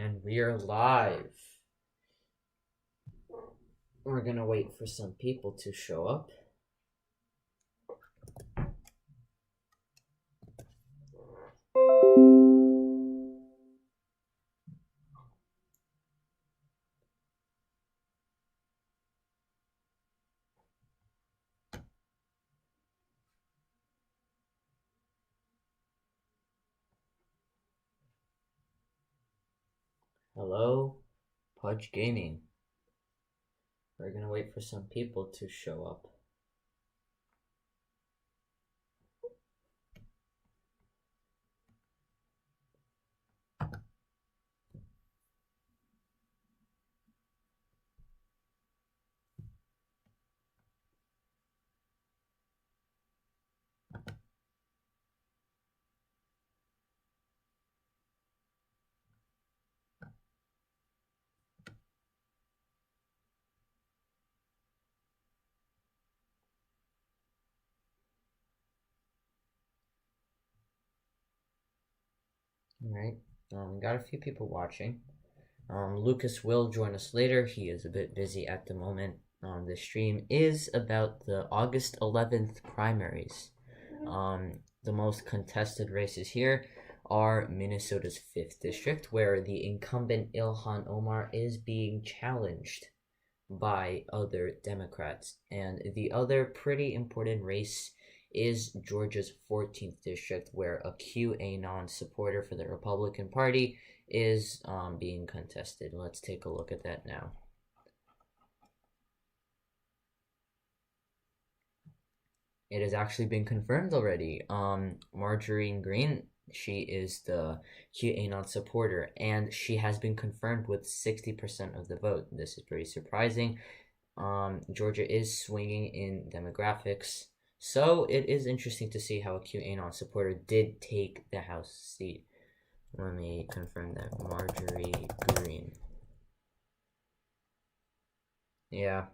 And we are live. We're gonna wait for some people to show up. Hello, Pudge Gaming. We're gonna wait for some people to show up. Alright, we got a few people watching. Lucas will join us later. He is a bit busy at the moment. The stream is about the August 11th primaries. The most contested races here are Minnesota's 5th district, where the incumbent Ilhan Omar is being challenged by other Democrats. And the other pretty important race is Georgia's 14th district, where a QAnon supporter for the Republican Party is being contested. Let's take a look at that now. It has actually been confirmed already. Marjorie Greene, she is the QAnon supporter, and she has been confirmed with 60% of the vote. This is pretty surprising. Georgia is swinging in demographics, so it is interesting to see how a QAnon supporter did take the House seat. Let me confirm that. Marjorie Greene. Yeah.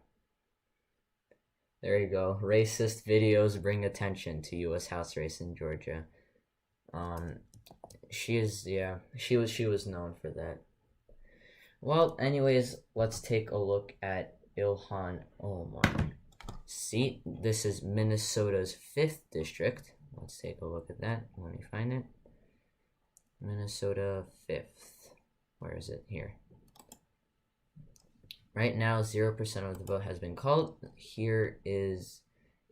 There you go. Racist videos bring attention to U.S. House race in Georgia. She was known for that. Well, anyways, let's take a look at Ilhan Omar seat. This is Minnesota's 5th district. Let's take a look at that. Let me find it. Minnesota 5th. Where is it? Here. Right now, 0% of the vote has been called. Here is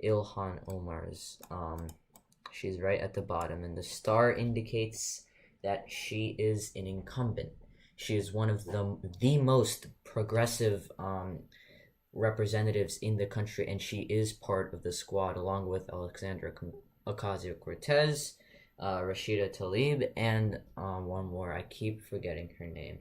Ilhan Omar's. She's right at the bottom, and the star indicates that she is an incumbent. She is one of the most progressive representatives in the country, and she is part of the squad, along with Alexandria Ocasio-Cortez, Rashida Tlaib, and one more. I keep forgetting her name.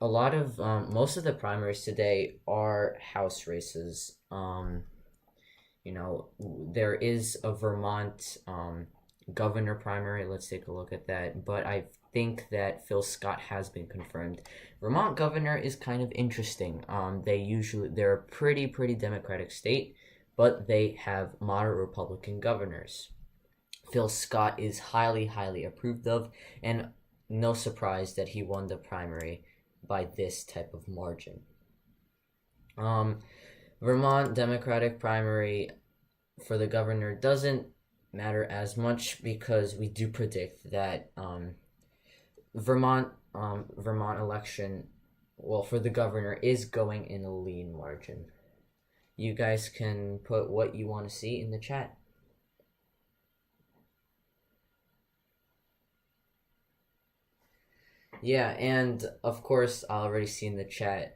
A lot of most of the primaries today are House races. You know, there is a Vermont governor primary. Let's take a look at that. But I think that Phil Scott has been confirmed. Vermont governor is kind of interesting. They're a pretty Democratic state, but they have moderate Republican governors. Phil Scott is highly approved of, and no surprise that he won the primary by this type of margin. Vermont Democratic primary for the governor doesn't matter as much because we do predict that Vermont election, well, for the governor is going in a lean margin. You guys can put what you want to see in the chat. Yeah, and of course, I already see in the chat,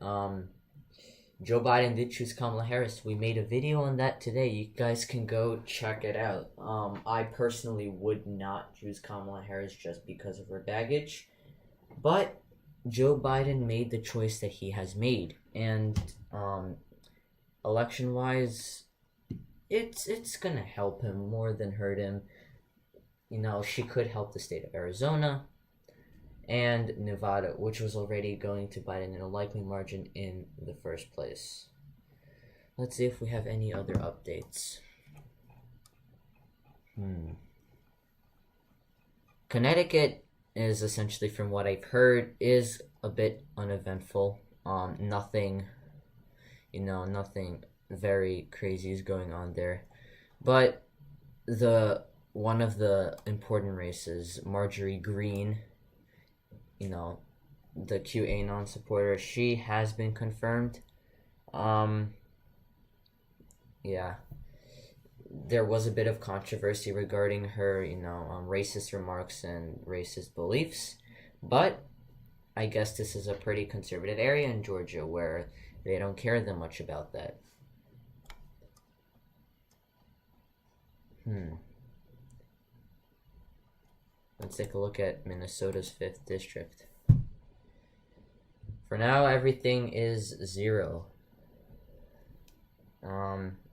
Joe Biden did choose Kamala Harris. We made a video on that today. You guys can go check it out. I personally would not choose Kamala Harris just because of her baggage, but Joe Biden made the choice that he has made, and election-wise, it's gonna help him more than hurt him. You know, she could help the state of Arizona and Nevada, which was already going to Biden in a likely margin in the first place. Let's see if we have any other updates. Connecticut is essentially, from what I've heard, is a bit uneventful. Nothing, nothing very crazy is going on there. But one of the important races, Marjorie Greene, the QAnon supporter, she has been confirmed. Yeah, there was a bit of controversy regarding her, racist remarks and racist beliefs, but I guess this is a pretty conservative area in Georgia where they don't care that much about that. Let's take a look at Minnesota's 5th district. For now, everything is 0.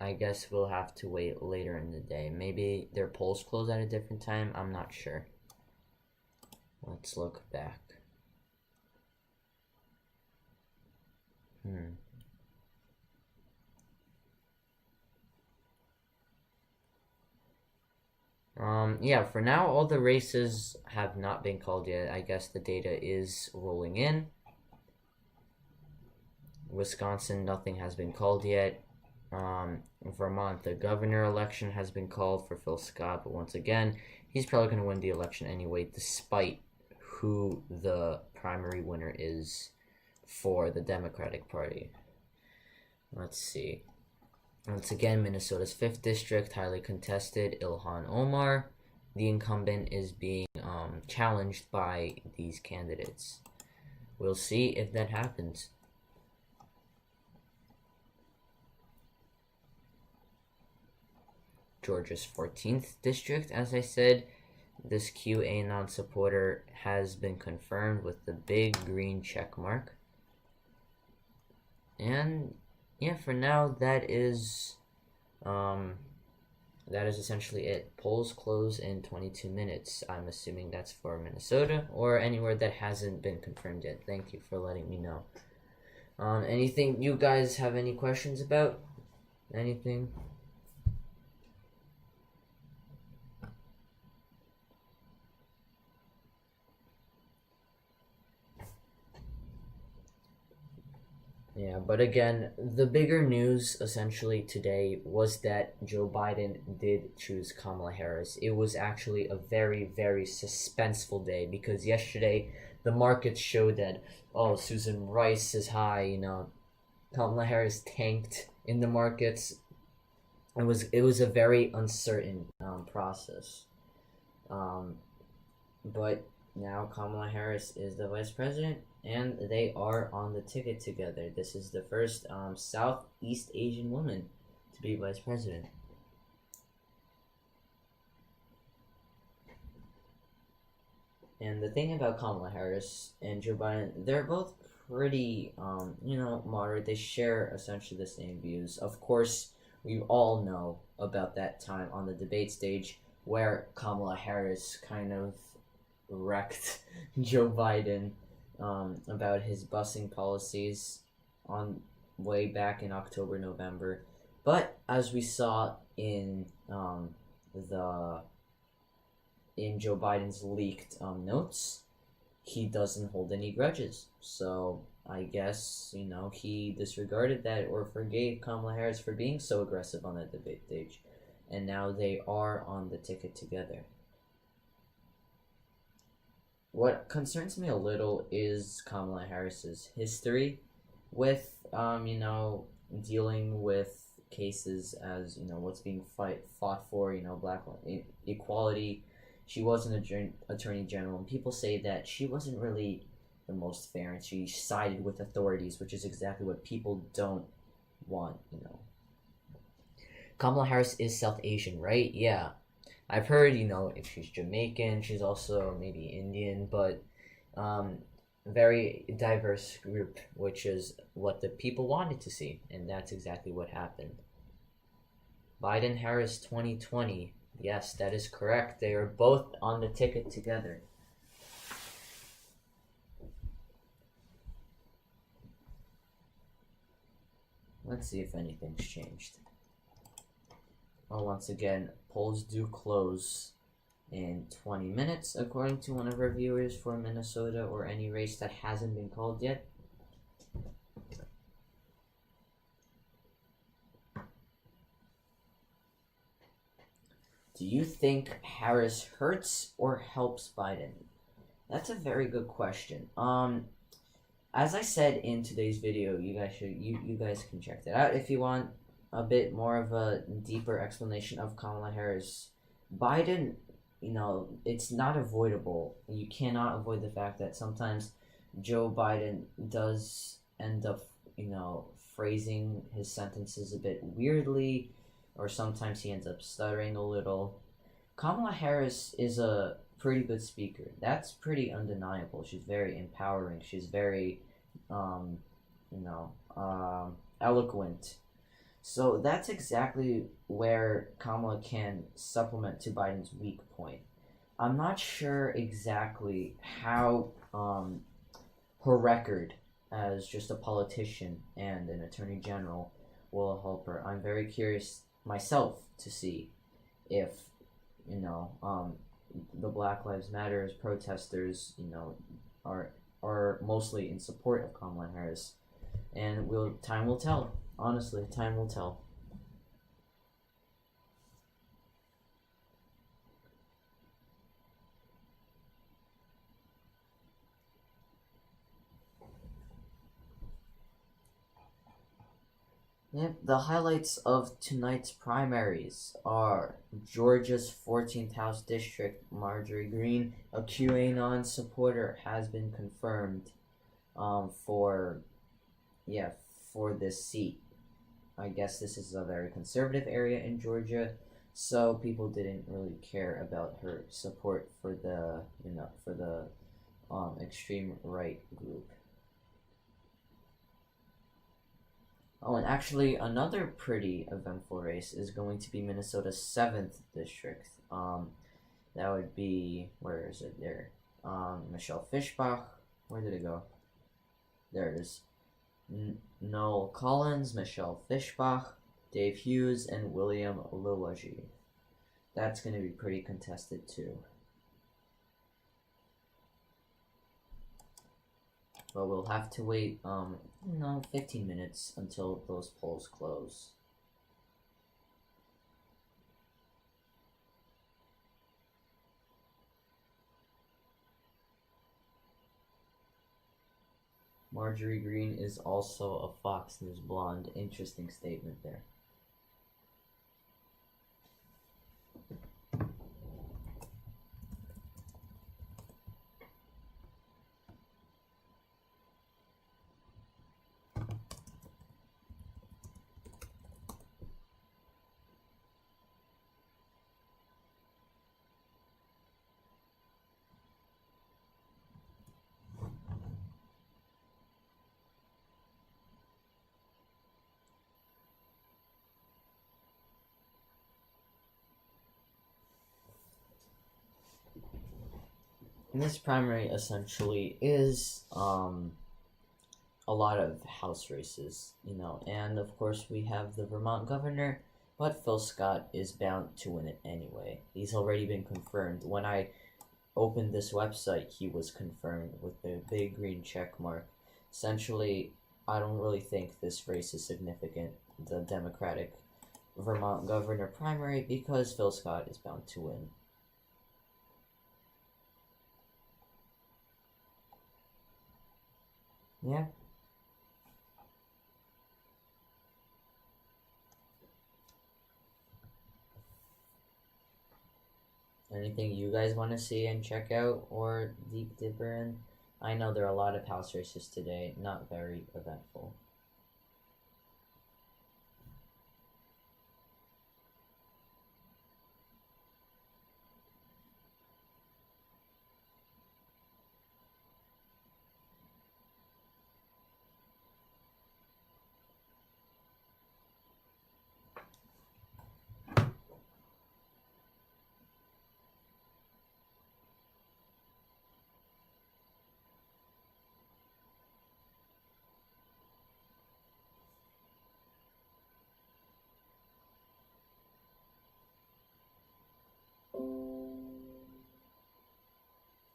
I guess we'll have to wait later in the day. Maybe their polls close at a different time. I'm not sure. Let's look back. Yeah, for now, all the races have not been called yet. I guess the data is rolling in. Wisconsin, nothing has been called yet. Vermont, the governor election has been called for Phil Scott, but once again, he's probably going to win the election anyway, despite who the primary winner is for the Democratic Party. Let's see. Once again, Minnesota's 5th district, highly contested. Ilhan Omar, the incumbent, is being challenged by these candidates. We'll see if that happens. Georgia's 14th district, as I said, this QAnon supporter has been confirmed with the big green check mark. And yeah, for now, that is essentially it. Polls close in 22 minutes. I'm assuming that's for Minnesota or anywhere that hasn't been confirmed yet. Thank you for letting me know. Anything you guys have any questions about? Anything? Yeah, but again, the bigger news essentially today was that Joe Biden did choose Kamala Harris. It was actually a very, very suspenseful day because yesterday the markets showed that, Susan Rice is high, Kamala Harris tanked in the markets. It was a very uncertain process. But now Kamala Harris is the vice president, and they are on the ticket together. This is the first Southeast Asian woman to be vice president. And the thing about Kamala Harris and Joe Biden, they're both pretty, moderate. They share essentially the same views. Of course, we all know about that time on the debate stage where Kamala Harris kind of wrecked Joe Biden about his busing policies on way back in October, November. But as we saw in Joe Biden's leaked notes, he doesn't hold any grudges. So I guess, he disregarded that or forgave Kamala Harris for being so aggressive on that debate stage. And now they are on the ticket together. What concerns me a little is Kamala Harris's history with, dealing with cases as, what's being fought for, black equality. She was an attorney general, and people say that she wasn't really the most fair, and she sided with authorities, which is exactly what people don't want, Kamala Harris is South Asian, right? Yeah. I've heard, if she's Jamaican, she's also maybe Indian, but very diverse group, which is what the people wanted to see, and that's exactly what happened. Biden-Harris 2020, yes, that is correct. They are both on the ticket together. Let's see if anything's changed. Once again, polls do close in 20 minutes, according to one of our viewers for Minnesota or any race that hasn't been called yet. Do you think Harris hurts or helps Biden? That's a very good question. As I said in today's video, you guys can check that out if you want a bit more of a deeper explanation of Kamala Harris. Biden, it's not avoidable. You cannot avoid the fact that sometimes Joe Biden does end up, phrasing his sentences a bit weirdly, or sometimes he ends up stuttering a little. Kamala Harris is a pretty good speaker. That's pretty undeniable. She's very empowering. She's very, eloquent. So that's exactly where Kamala can supplement to Biden's weak point. I'm not sure exactly how her record as just a politician and an attorney general will help her. I'm very curious myself to see if, the Black Lives Matter protesters, are mostly in support of Kamala Harris. And time will tell. Honestly, time will tell. Yep, the highlights of tonight's primaries are Georgia's 14th House District. Marjorie Greene, a QAnon supporter, has been confirmed for this seat. I guess this is a very conservative area in Georgia, so people didn't really care about her support for the extreme right group. Oh, and actually, another pretty eventful race is going to be Minnesota's 7th district. That would be, where is it there? Michelle Fischbach. Where did it go? There it is. Noel Collins, Michelle Fischbach, Dave Hughes, and William Lillajee. That's going to be pretty contested too. But we'll have to wait, 15 minutes until those polls close. Marjorie Greene is also a Fox News blonde. Interesting statement there. And this primary essentially is a lot of House races, and of course we have the Vermont governor, but Phil Scott is bound to win it anyway. He's already been confirmed. When I opened this website, he was confirmed with the big green check mark. Essentially, I don't really think this race is significant, the Democratic Vermont governor primary, because Phil Scott is bound to win. Yeah. Anything you guys want to see and check out or deep dipper in? I know there are a lot of house races today, not very eventful.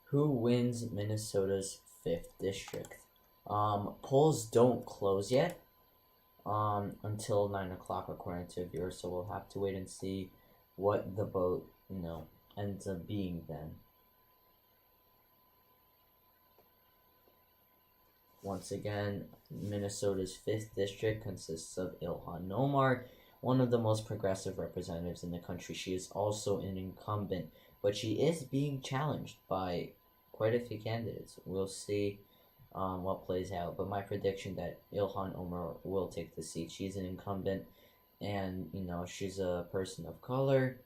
Who wins Minnesota's 5th district? Polls don't close yet until 9 o'clock according to viewers, so we'll have to wait and see what the vote, ends up being then. Once again, Minnesota's 5th district consists of Ilhan Omar, one of the most progressive representatives in the country. She is also an incumbent, but she is being challenged by quite a few candidates. We'll see what plays out, but my prediction that Ilhan Omar will take the seat. She's an incumbent, and she's a person of color,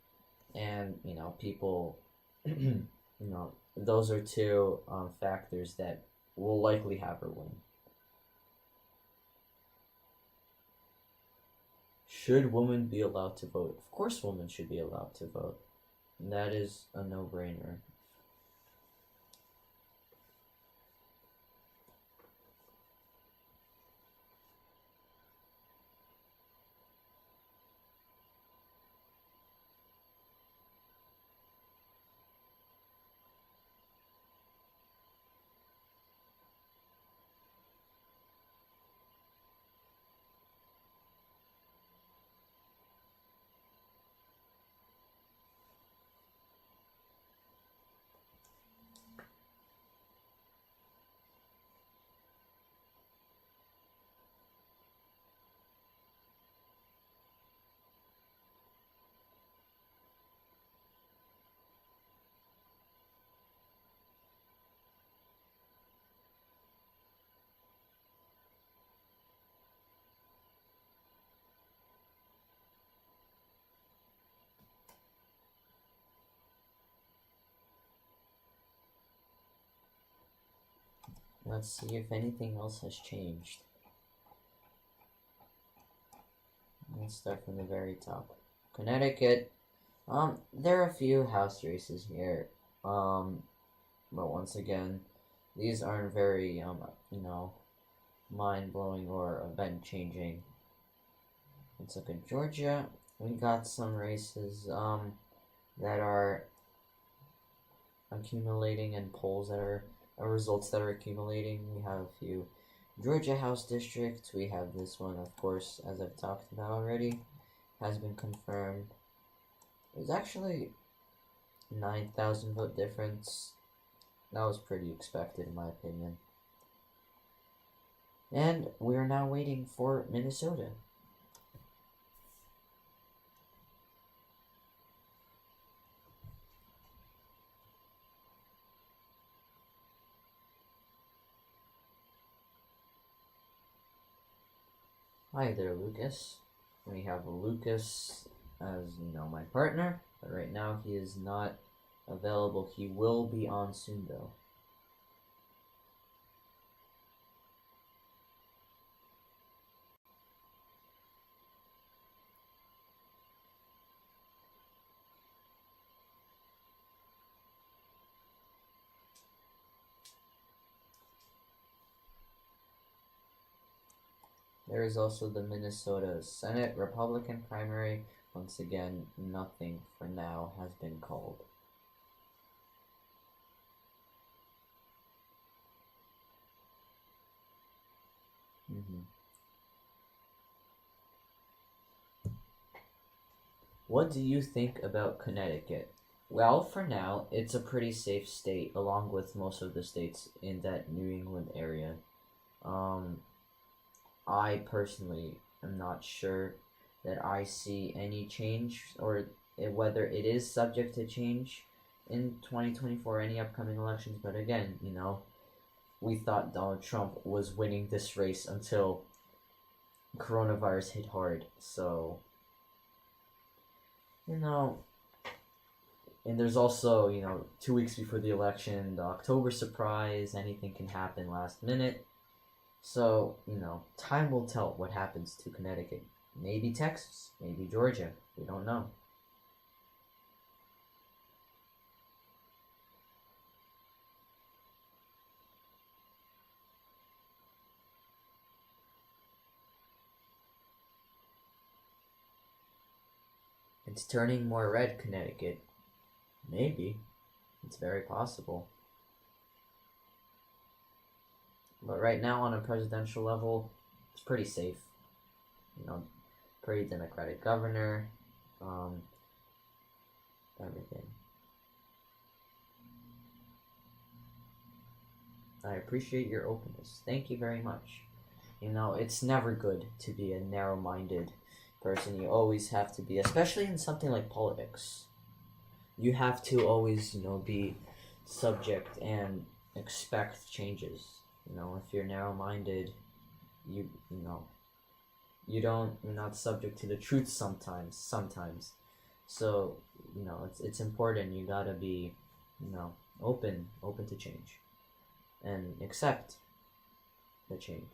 and people, those are two factors that will likely have her win. Should women be allowed to vote? Of course women should be allowed to vote. That is a no-brainer. Let's see if anything else has changed. Let's start from the very top. Connecticut. There are a few House races here. But once again, these aren't very, mind-blowing or event-changing. Let's look at Georgia. We got some races, that are accumulating and polls that are results that are accumulating. We have a few Georgia House districts. We have this one, of course, as I've talked about already, has been confirmed. There's actually 9,000 vote difference. That was pretty expected in my opinion. And we're now waiting for Minnesota. Hi there, Lucas. We have Lucas as, my partner, but right now he is not available. He will be on soon, though. There is also the Minnesota Senate Republican primary. Once again, nothing for now has been called. What do you think about Connecticut? Well, for now, it's a pretty safe state, along with most of the states in that New England area. I personally am not sure that I see any change, or whether it is subject to change in 2024, any upcoming elections. But again, we thought Donald Trump was winning this race until coronavirus hit hard. So, and there's also, 2 weeks before the election, the October surprise, anything can happen last minute. So, time will tell what happens to Connecticut. Maybe Texas, maybe Georgia, we don't know. It's turning more red, Connecticut. Maybe. It's very possible. But right now, on a presidential level, it's pretty safe. Pretty Democratic governor, everything. I appreciate your openness. Thank you very much. It's never good to be a narrow-minded person. You always have to be, especially in something like politics. You have to always, be subject and expect changes. If you're narrow-minded, you're not subject to the truth sometimes. So, it's important. You gotta be, open to change and accept the change.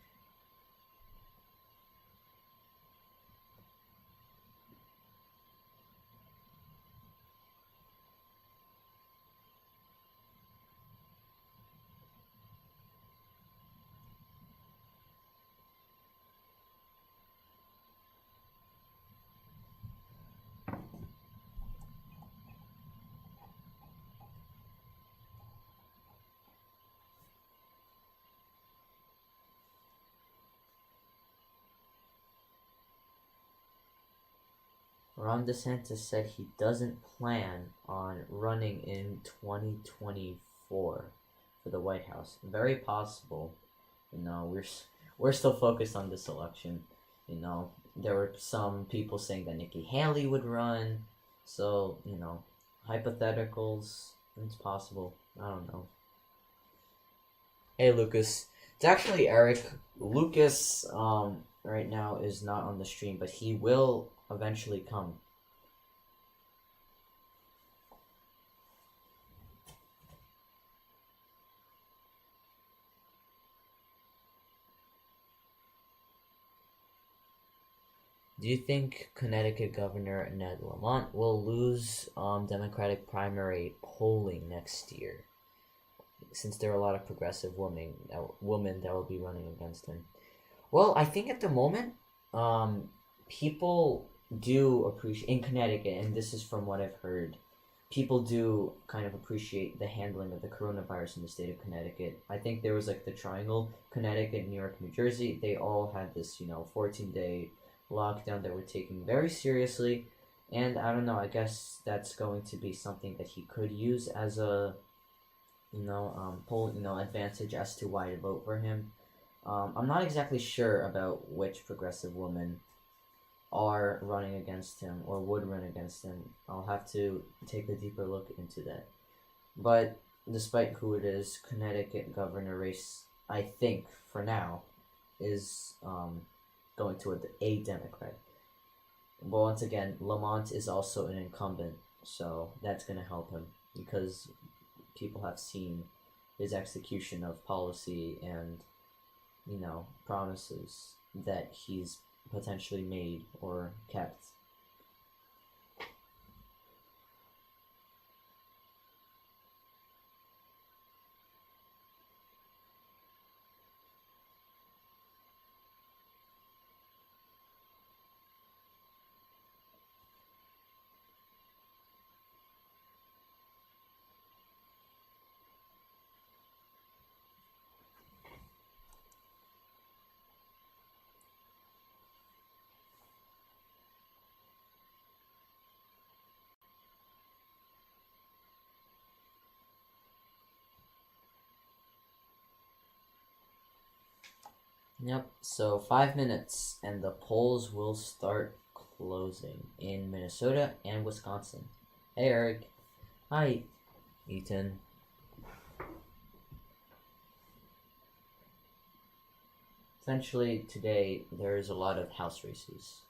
Ron DeSantis said he doesn't plan on running in 2024 for the White House. Very possible. We're still focused on this election. There were some people saying that Nikki Haley would run. So, hypotheticals. It's possible. I don't know. Hey, Lucas. It's actually Eric. Lucas, right now is not on the stream, but he will eventually come. Do you think Connecticut Governor Ned Lamont will lose Democratic primary polling next year? Since there are a lot of progressive women that will be running against him. Well, I think at the moment, people do appreciate, in Connecticut, and this is from what I've heard, people do kind of appreciate the handling of the coronavirus in the state of Connecticut. I think there was like the triangle, Connecticut, New York, New Jersey. They all had this, 14-day lockdown that we're taking very seriously. And I don't know, I guess that's going to be something that he could use as a, advantage as to why to vote for him. I'm not exactly sure about which progressive women are running against him or would run against him. I'll have to take a deeper look into that. But despite who it is, Connecticut governor race, I think, for now, is going to a Democrat. But once again, Lamont is also an incumbent, so that's going to help him because people have seen his execution of policy and, promises that he's potentially made or kept. Yep, so 5 minutes and the polls will start closing in Minnesota and Wisconsin. Hey, Eric. Hi, Ethan. Essentially, today there's a lot of house races.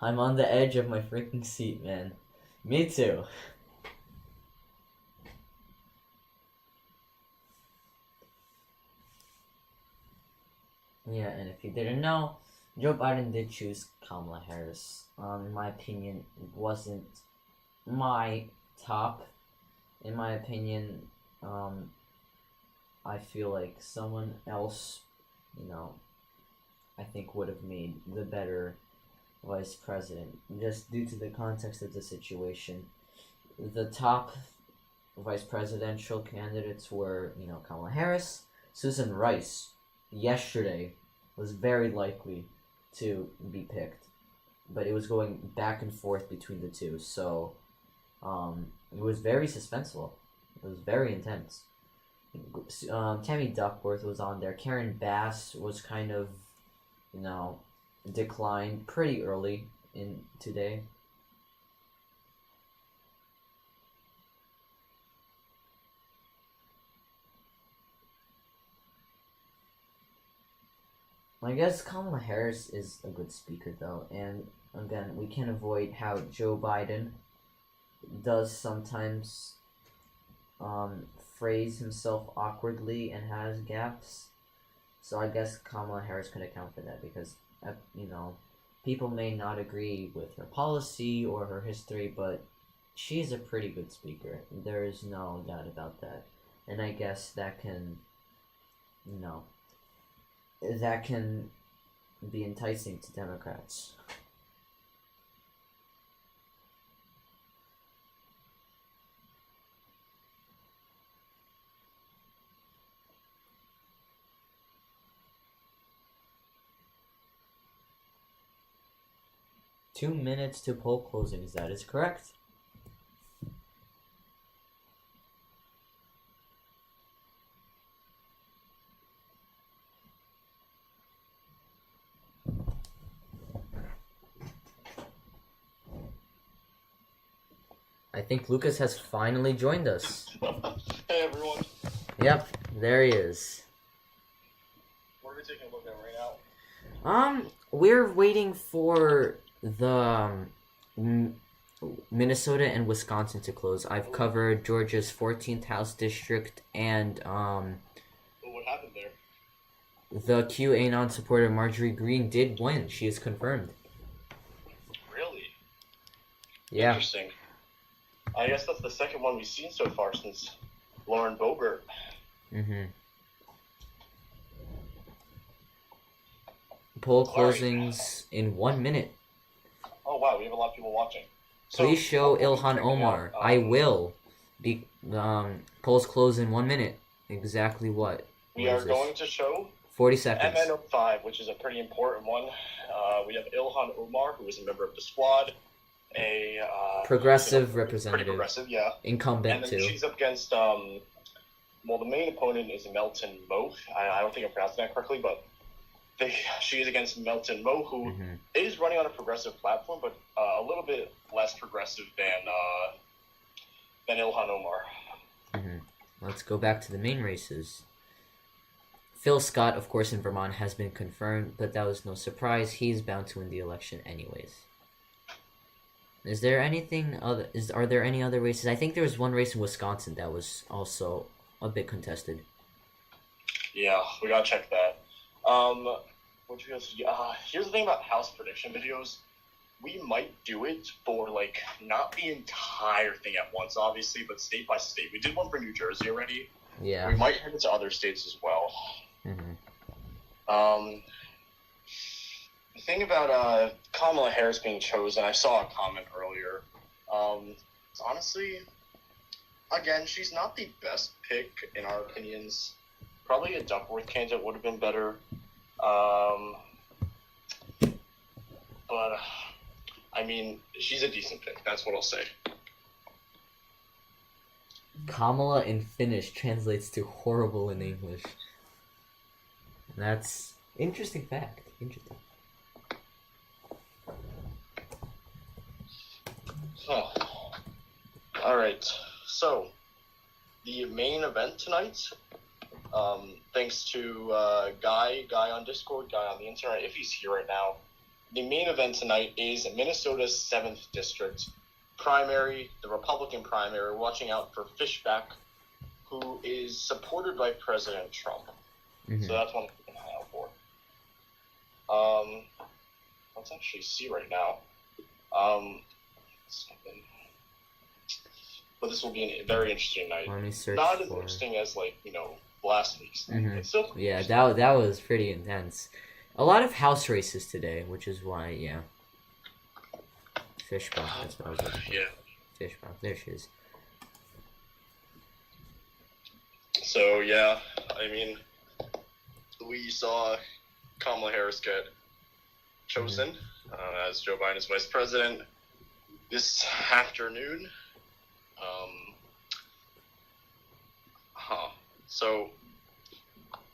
I'm on the edge of my freaking seat, man. Me too. Yeah, and if you didn't know, Joe Biden did choose Kamala Harris. In my opinion, wasn't my top. In my opinion, I feel like someone else, I think would have made the better vice president, just due to the context of the situation. The top vice presidential candidates were, Kamala Harris. Susan Rice, yesterday, was very likely to be picked, but it was going back and forth between the two, so it was very suspenseful. It was very intense. Tammy Duckworth was on there. Karen Bass was kind of, declined pretty early in today. I guess Kamala Harris is a good speaker, though, and again, we can't avoid how Joe Biden does sometimes phrase himself awkwardly and has gaps. So I guess Kamala Harris could account for that because, people may not agree with her policy or her history, but she's a pretty good speaker. There is no doubt about that. And I guess that can, that can be enticing to Democrats. Two minutes to poll closings, that is correct. I think Lucas has finally joined us. Hey everyone. Yep, there he is. What are we taking a look at right now? We're waiting for the Minnesota and Wisconsin to close. I've covered Georgia's 14th House District and What happened there? the QAnon supporter Marjorie Greene did win. She is confirmed. Really? Yeah. Interesting. I guess that's the second one we've seen so far since Lauren Boebert. Poll closings in 1 minute. Oh wow, we have a lot of people watching. Please show we'll Ilhan Omar. I will. Polls close in 1 minute. Exactly what? We are going to show 40 seconds. MN05, which is a pretty important one. We have Ilhan Omar, who is a member of the squad, a progressive representative. Pretty progressive, yeah. Incumbent, and then too. she's up against, well, the main opponent is Melton Moe. I don't think I'm pronouncing that correctly, but she is against Melton Moe, who is running on a progressive platform, but a little bit less progressive than Ilhan Omar. Let's go back to the main races. Phil Scott, of course, in Vermont has been confirmed, but that was no surprise. He's bound to win the election anyways. Is there anything other? Are there any other races? I think there was one race in Wisconsin that was also a bit contested. Yeah, we gotta check that. Here's the thing about house prediction videos. We might do it for, like, not the entire thing at once, obviously, but state by state. We did one for New Jersey already. Yeah. We might head into other states as well. The thing about Kamala Harris being chosen, I saw a comment earlier. Honestly, again, she's not the best pick in our opinions. Probably a Duckworth candidate would have been better. But I mean, she's a decent pick. That's what I'll say. Kamala in Finnish translates to horrible in English. That's interesting fact. Interesting. Oh. All right. So, the main event tonight, thanks to Guy on Discord, Guy on the internet, if he's here right now, the main event tonight is Minnesota's 7th District primary, the Republican primary. We're watching out for Fishback, who is supported by President Trump. So that's one to keep an eye out for. Let's actually see right now. But this will be a very interesting night. Let me search Not as interesting as, like, last week's night. It's still yeah, that was pretty intense. A lot of house races today, which is why, yeah. Fishbone, that's what I was looking for. Yeah. Fishbone, there she is. So yeah, I mean, we saw Kamala Harris get chosen as Joe Biden's vice president this afternoon. So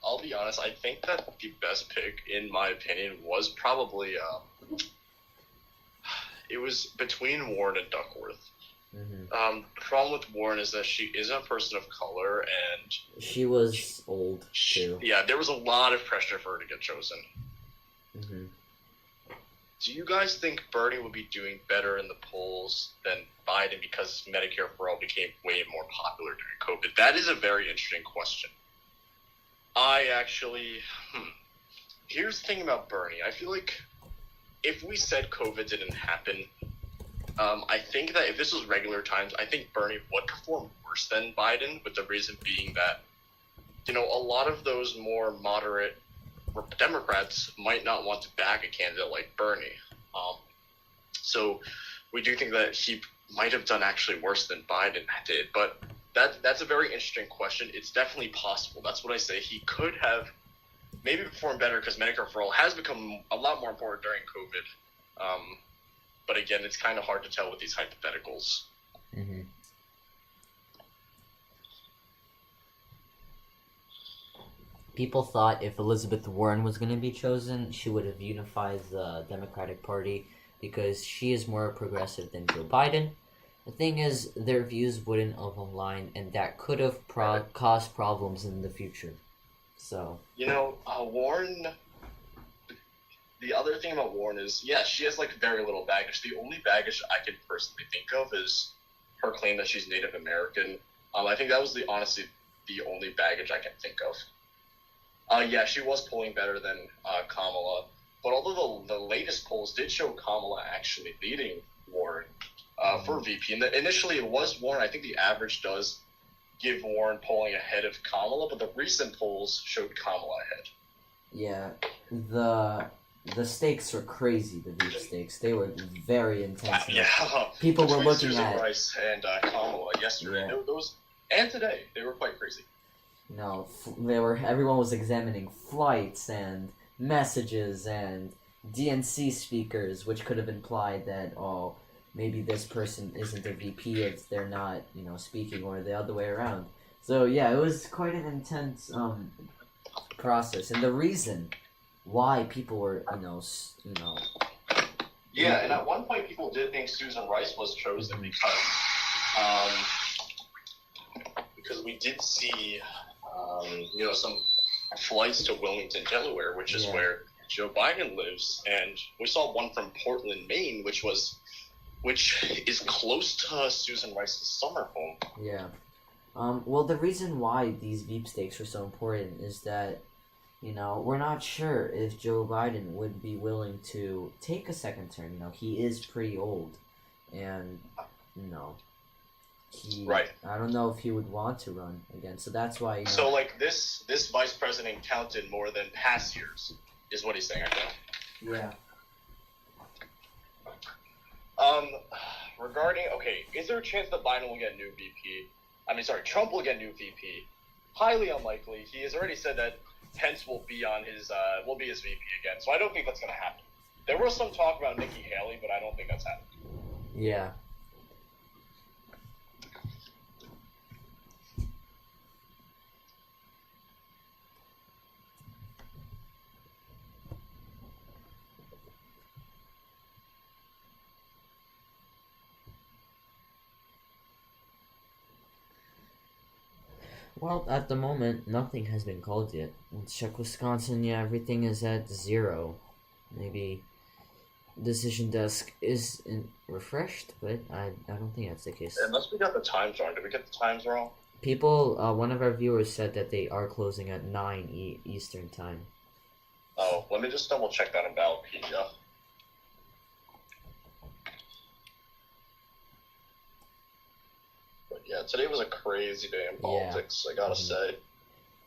I'll be honest, I think that the best pick, in my opinion, was probably it was between Warren and Duckworth. The problem with Warren is that she is a person of color, and she was old too. Yeah, there was a lot of pressure for her to get chosen. Do you guys think Bernie would be doing better in the polls than Biden because Medicare for All became way more popular during COVID? That is a very interesting question. Here's the thing about Bernie. I feel like if we said COVID didn't happen, I think that if this was regular times, I think Bernie would perform worse than Biden, with the reason being that, a lot of those more moderate Democrats might not want to back a candidate like Bernie. So we do think that he might have done actually worse than Biden did, but that's a very interesting question. It's definitely possible. That's what I say. He could have maybe performed better because Medicare for All has become a lot more important during COVID. But again, it's kind of hard to tell with these hypotheticals. People thought if Elizabeth Warren was going to be chosen, she would have unified the Democratic Party because she is more progressive than Joe Biden. The thing is, their views wouldn't have aligned, and that could have caused problems in the future. So Warren. The other thing about Warren is, she has very little baggage. The only baggage I can personally think of is her claim that she's Native American. I think that was honestly the only baggage I can think of. She was polling better than Kamala, but although the latest polls did show Kamala actually leading Warren for VP, and initially it was Warren. I think the average does give Warren polling ahead of Kamala, but the recent polls showed Kamala ahead. Yeah, the stakes were crazy. The VP stakes, they were very intense. People were looking Susan at Rice and Kamala yesterday. Yeah. Those and today they were quite crazy. Everyone was examining flights and messages and DNC speakers, which could have implied that, maybe this person isn't a VP if they're not, speaking, or the other way around. So yeah, it was quite an intense process, and the reason why people were, Yeah, and at one point people did think Susan Rice was chosen because we did see some flights to Williamson, Delaware, which is where Joe Biden lives, and we saw one from Portland, Maine, which is close to Susan Rice's summer home. Yeah. Well, the reason why these VP stakes were so important is that, we're not sure if Joe Biden would be willing to take a second term. He is pretty old, and, I don't know if he would want to run again, so that's why. So, this vice president counted more than past years, is what he's saying, I think. Yeah. Is there a chance that Biden will get a new VP? Trump will get a new VP. Highly unlikely. He has already said that Pence will be his VP again, so I don't think that's going to happen. There was some talk about Nikki Haley, but I don't think that's happening. Yeah. Well, at the moment, nothing has been called yet. Let's check Wisconsin. Yeah, everything is at 0. Maybe decision desk isn't refreshed, but I don't think that's the case. Unless we got the times wrong. Did we get the times wrong? People, one of our viewers said that they are closing at 9 Eastern time. Oh, let me just double check that in Ballotpedia. Yeah, today was a crazy day in politics, I gotta say.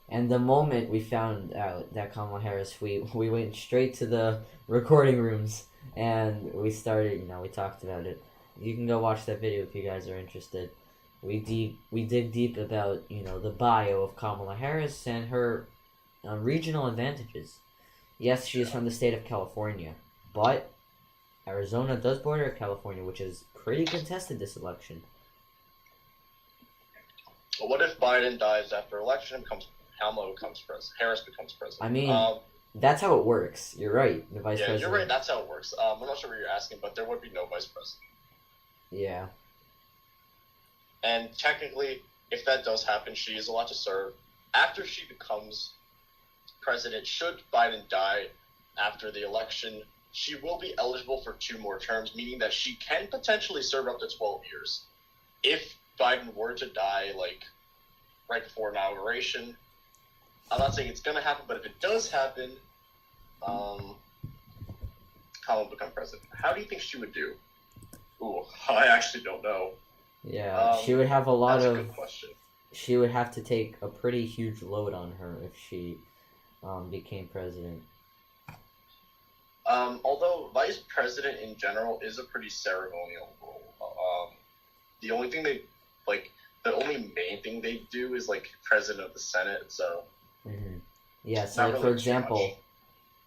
And the moment we found out that Kamala Harris, we went straight to the recording rooms, and we started, we talked about it. You can go watch that video if you guys are interested. we dig deep about, the bio of Kamala Harris and her regional advantages. Yes, she is from the state of California, but Arizona does border California, which is pretty contested this election. But what if Biden dies after election, Harris becomes president? I mean, that's how it works. You're right. The vice president. Yeah, you're right. That's how it works. I'm not sure what you're asking, but there would be no vice president. Yeah. And technically, if that does happen, she is allowed to serve. After she becomes president, should Biden die after the election, she will be eligible for 2 more terms, meaning that she can potentially serve up to 12 years. If Biden were to die, right before inauguration, I'm not saying it's going to happen, but if it does happen, Kamala will become president. How do you think she would do? Ooh, I actually don't know. Yeah, she would have a lot that's of... a good question. She would have to take a pretty huge load on her if she became president. Although vice president in general is a pretty ceremonial role. The only thing the only main thing they do is president of the Senate. So yeah. So really for example,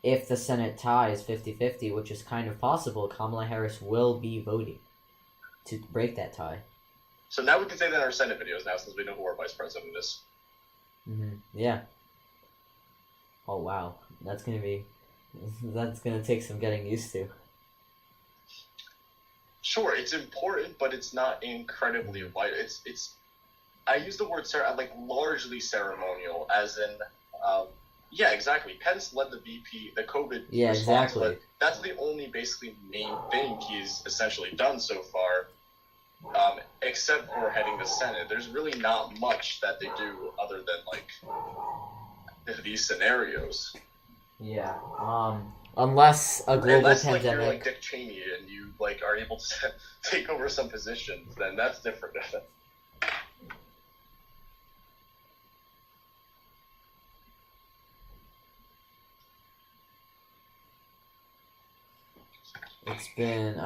if the Senate ties 50-50, which is kind of possible, Kamala Harris will be voting to break that tie. So now we can say that in our Senate videos now, since we know who our vice president is. Yeah. Oh wow, that's gonna take some getting used to. Sure, it's important, but it's not incredibly vital. It's. I use the word largely ceremonial, as in, yeah, exactly. Pence led the VP, the COVID response, exactly. But that's the only basically main thing he's essentially done so far. Except for heading the Senate, there's really not much that they do other than these scenarios. Yeah. Unless a global pandemic. You're like Dick Cheney and you are able to take over some positions, then that's different. It's been,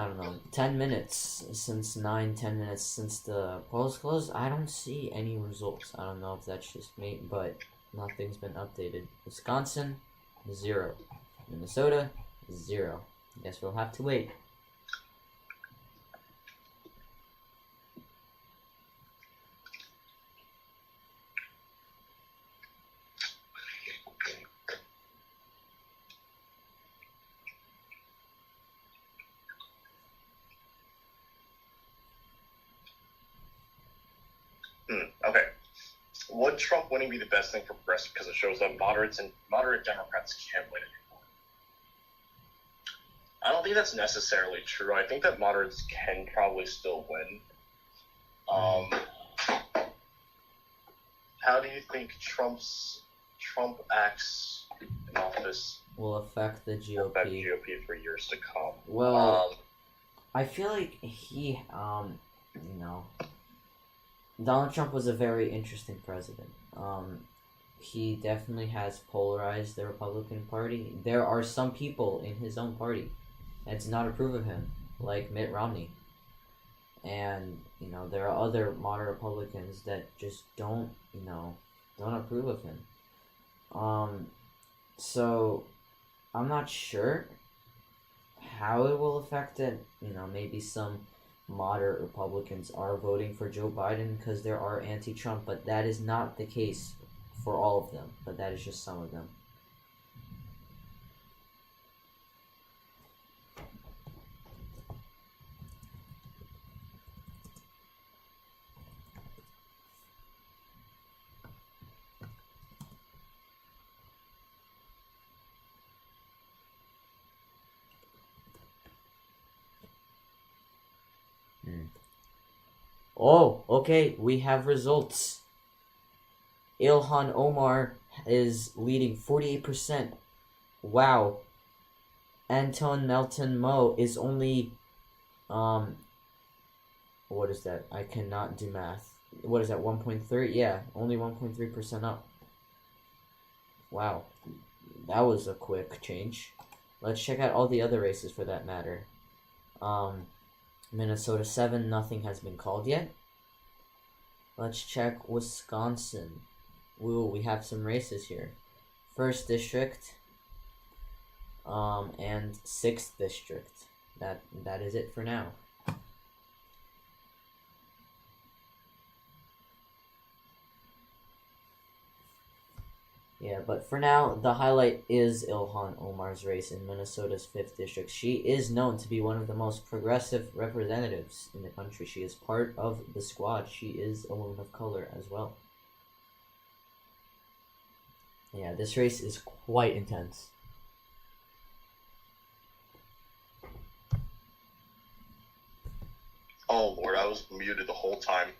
10 minutes since 10 minutes since the polls closed. I don't see any results. I don't know if that's just me, but nothing's been updated. Wisconsin, 0. Minnesota, 0. Guess we'll have to wait. Okay. Would Trump winning be the best thing for progressive because it shows that moderate Democrats can't win anymore? I don't think that's necessarily true. I think that moderates can probably still win. How do you think Trump acts in office will affect the GOP? Affect GOP for years to come. Well, I feel like he, Donald Trump was a very interesting president. He definitely has polarized the Republican Party. There are some people in his own party that do not approve of him, like Mitt Romney. And, there are other moderate Republicans that just don't approve of him. So, I'm not sure how it will affect it. Maybe some moderate Republicans are voting for Joe Biden because there are anti-Trump, but that is not the case for all of them, but that is just some of them. Oh, okay, we have results. Ilhan Omar is leading 48%. Wow. Anton Melton Moe is only, what is that? I cannot do math. What is that, 1.3? Yeah, only 1.3% up. Wow. That was a quick change. Let's check out all the other races for that matter. Minnesota 7, nothing has been called yet. Let's check Wisconsin. Ooh, we have some races here. 1st district, and 6th district. That is it for now. Yeah, but for now, the highlight is Ilhan Omar's race in Minnesota's 5th district. She is known to be one of the most progressive representatives in the country. She is part of the squad. She is a woman of color as well. Yeah, this race is quite intense. Oh Lord, I was muted the whole time.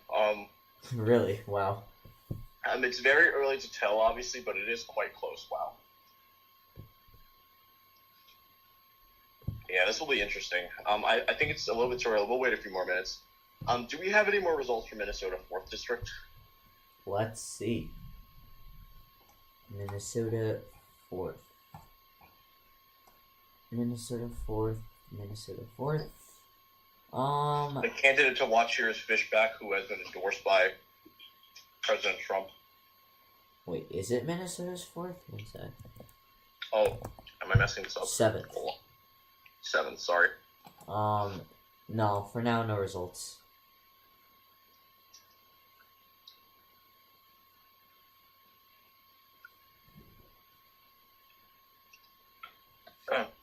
Really? Wow. It's very early to tell, obviously, but it is quite close. Wow. Yeah, this will be interesting. I think it's a little bit too early. We'll wait a few more minutes. Do we have any more results for Minnesota 4th district? Let's see. Minnesota 4th. Minnesota 4th. The candidate to watch here is Fishback, who has been endorsed by President Trump. Wait, is it Minnesota's 4th? One sec. Oh, am I messing this up? 7th. 7th, sorry. No, for now, no results.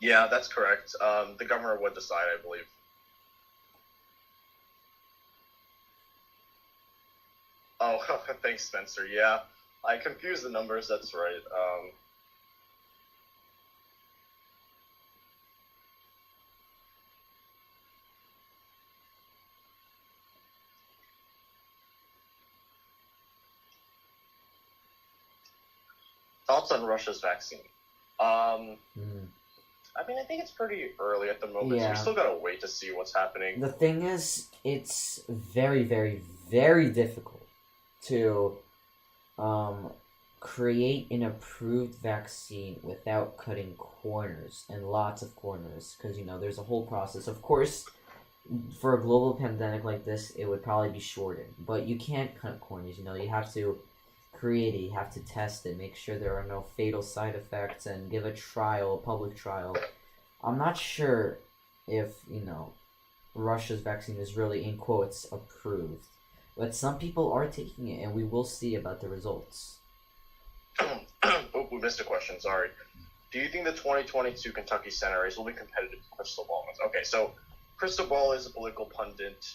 Yeah, that's correct. The governor would decide, I believe. Oh, thanks, Spencer. Yeah, I confused the numbers. That's right. Thoughts on Russia's vaccine? I mean, I think it's pretty early at the moment. Yeah. So we still gotta wait to see what's happening. The thing is, it's very, very, very difficult to create an approved vaccine without cutting corners, and lots of corners, because, you know, there's a whole process. Of course, for a global pandemic like this, it would probably be shortened, but you can't cut corners. You know, you have to create it, you have to test it, make sure there are no fatal side effects, and give a trial, a public trial. I'm not sure if, you know, Russia's vaccine is really, in quotes, approved. But some people are taking it, and we will see about the results. Oh, we missed a question, sorry. Do you think the 2022 Kentucky Senate race will be competitive with Crystal Ball? Okay, so Crystal Ball is a political pundit.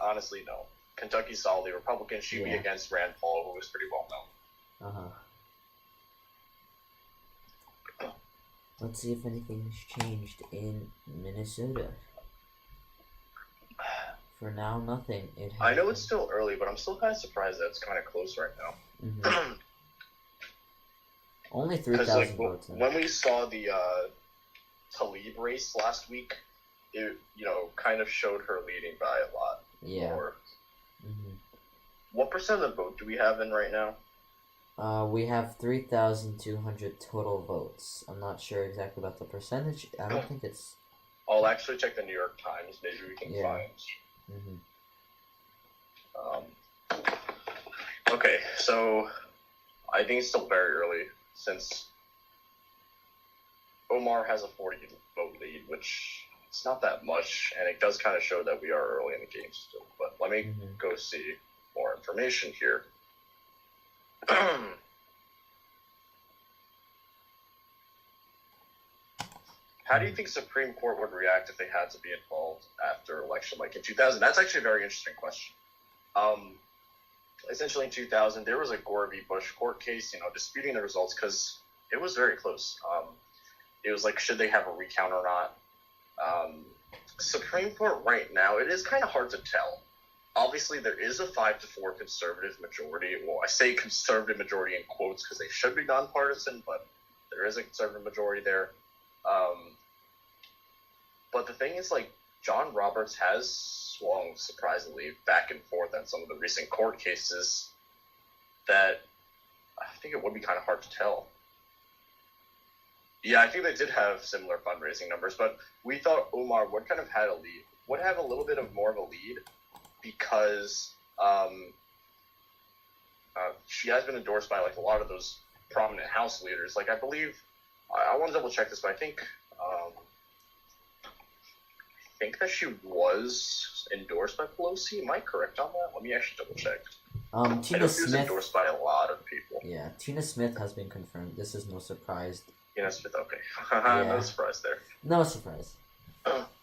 Honestly, no. Kentucky's solidly Republican. She'd be against Rand Paul, who is pretty well known. Let's see if anything has changed in Minnesota. For now, nothing. I know it's still early, but I'm still kind of surprised that it's kind of close right now. Only 3,000 votes. When we saw the Talib race last week, it, you know, kind of showed her leading by a lot. Yeah. More. What percent of the vote do we have in right now? We have 3,200 total votes. I'm not sure exactly about the percentage. I don't think it's... I'll actually check the New York Times. Maybe we can find... Okay, so I think it's still very early since Omar has a 40 vote lead, which it's not that much, and it does kind of show that we are early in the game still. But let me go see more information here. How do you think Supreme Court would react if they had to be involved after election, like in 2000? That's actually a very interesting question. Essentially in 2000, there was a Gore v. Bush court case, you know, disputing the results because it was very close. It was like, should they have a recount or not? Supreme Court right now, it is kind of hard to tell. Obviously, there is a 5-4 conservative majority. Well, I say conservative majority in quotes because they should be nonpartisan, but there is a conservative majority there. But the thing is, like, John Roberts has swung surprisingly back and forth on some of the recent court cases that I think it would be kind of hard to tell. Yeah, I think they did have similar fundraising numbers, but we thought Omar would kind of have a little bit of more of a lead because she has been endorsed by like a lot of those prominent House leaders. Like I believe, I want to double check this, but I think that she was endorsed by Pelosi. Am I correct on that? Let me actually double check. Tina she was Smith endorsed by a lot of people. Yeah, Tina Smith has been confirmed. This is no surprise. Tina Smith, okay. Yeah. No surprise there. No surprise.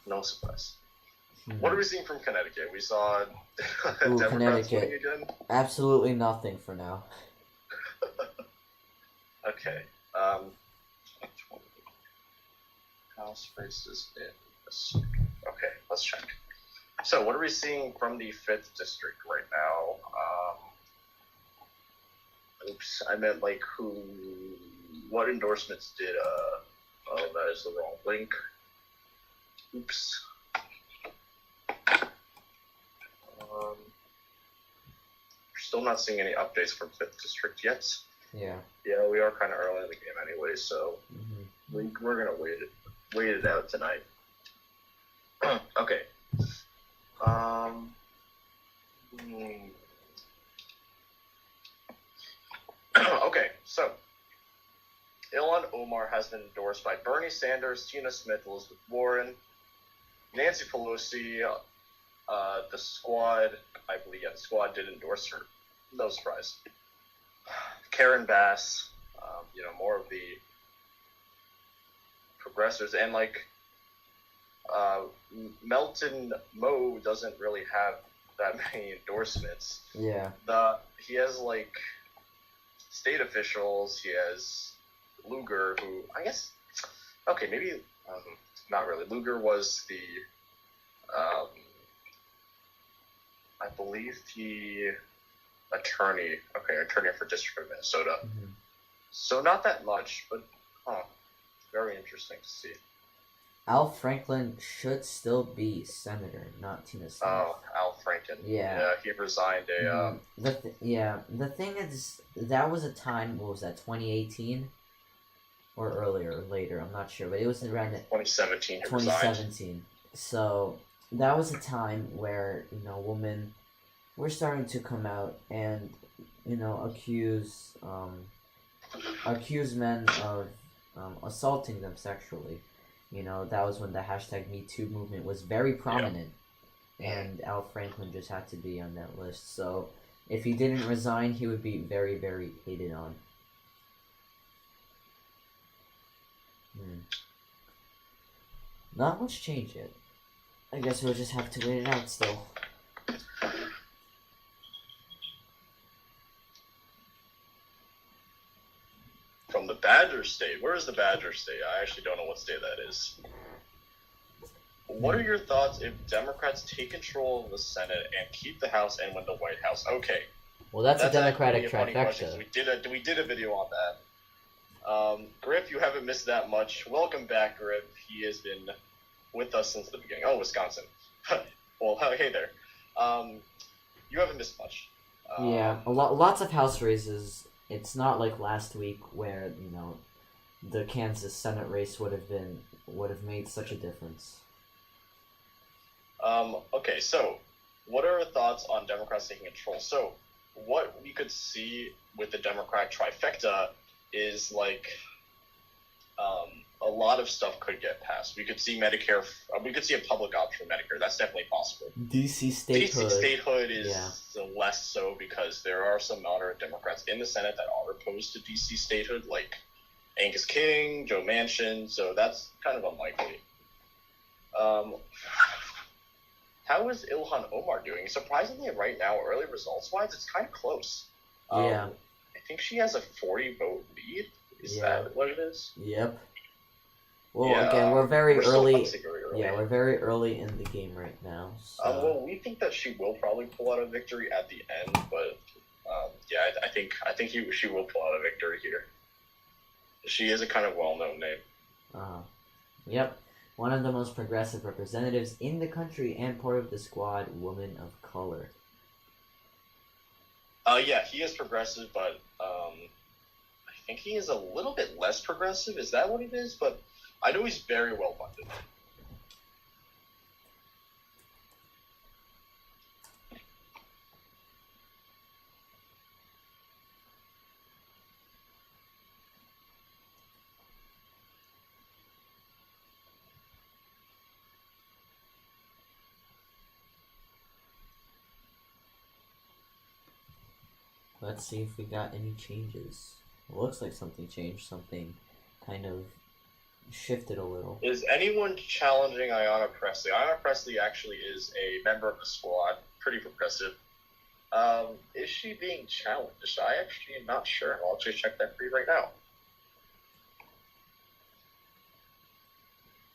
No surprise. What are we seeing from Connecticut? We saw Ooh, Democrats winning Connecticut. again. Absolutely nothing for now. Okay. House races in this. Okay, let's check. So, what are we seeing from the 5th district right now? Oops, I meant like who? What endorsements did? Oh, that is the wrong link. Oops. Still not seeing any updates from 5th district yet. Yeah. Yeah, we are kind of early in the game anyway, so we're gonna wait it out tonight. Okay. Okay, so Ilhan Omar has been endorsed by Bernie Sanders, Tina Smith, Elizabeth Warren, Nancy Pelosi, the Squad. I believe the Squad did endorse her. No surprise. Karen Bass, more of the progressives, and like Melton Moe doesn't really have that many endorsements. Yeah. He has like state officials. He has Lugar, who I guess maybe not really. Lugar was the I believe the attorney for District of Minnesota. So not that much, but very interesting to see. Al Franken should still be senator, not Tina Smith. Oh, Al Franken. Yeah. He resigned The thing is, that was a time, what was that, 2018? Or earlier, or later, I'm not sure, but it was around 2017. 2017. So that was a time where, women were starting to come out and, accuse men of assaulting them sexually. That was when the hashtag #MeToo movement was very prominent, and Al Franken just had to be on that list. So if he didn't resign, he would be very, very hated on. Not much change yet. I guess we'll just have to wait it out still. From the Badger State. Where is the Badger State? I actually don't know what state that is. What are your thoughts if Democrats take control of the Senate and keep the House and win the White House? Okay. Well, that's a Democratic trifecta. We did a video on that. Griff, you haven't missed that much. Welcome back, Griff. He has been with us since the beginning. Oh, Wisconsin. Well, hey there. You haven't missed much. Yeah, lots of House races. It's not like last week where, the Kansas Senate race would have made such a difference. Okay, so what are our thoughts on Democrats taking control? So what we could see with the Democratic trifecta is like a lot of stuff could get passed. We could see Medicare. We could see a public option for Medicare. That's definitely possible. DC statehood. DC statehood is less so because there are some moderate Democrats in the Senate that are opposed to DC statehood, like Angus King, Joe Manchin. So that's kind of unlikely. How is Ilhan Omar doing? Surprisingly, right now, early results-wise, it's kind of close. I think she has a 40-vote lead. Is that what it is? Yep. Well, again, we're very early. Early. Yeah, we're very early in the game right now. So. Well, we think that she will probably pull out a victory at the end, but I think she will pull out a victory here. She is a kind of well-known name. Yep. One of the most progressive representatives in the country and part of the Squad, woman of color. He is progressive, but I think he is a little bit less progressive. Is that what it is? But I know he's very well funded. Let's see if we got any changes. It looks like something changed. Something kind of shifted a little. Is anyone challenging Ayanna Pressley? Ayanna Pressley actually is a member of the squad. Pretty progressive. Is she being challenged? I actually am not sure. I'll actually check that for you right now.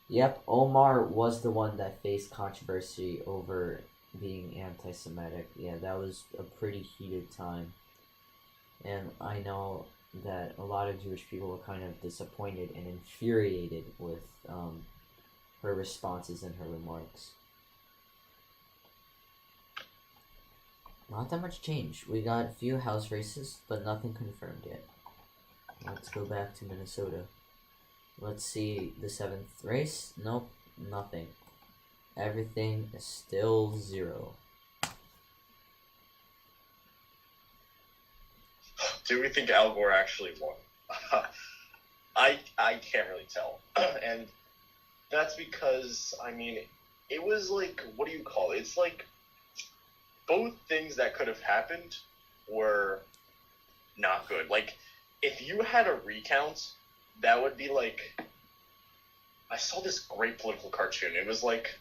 Yep, Omar was the one that faced controversy over being anti-Semitic. Yeah, that was a pretty heated time. And I know that a lot of Jewish people were kind of disappointed and infuriated with her responses and her remarks. Not that much change. We got a few House races, but nothing confirmed yet. Let's go back to Minnesota. Let's see the 7th race. Nope, nothing. Everything is still 0. Do we think Al Gore actually won? I can't really tell. And that's because, I mean, it was like, what do you call it? It's like both things that could have happened were not good. Like, if you had a recount, that would be like, I saw this great political cartoon. It was like,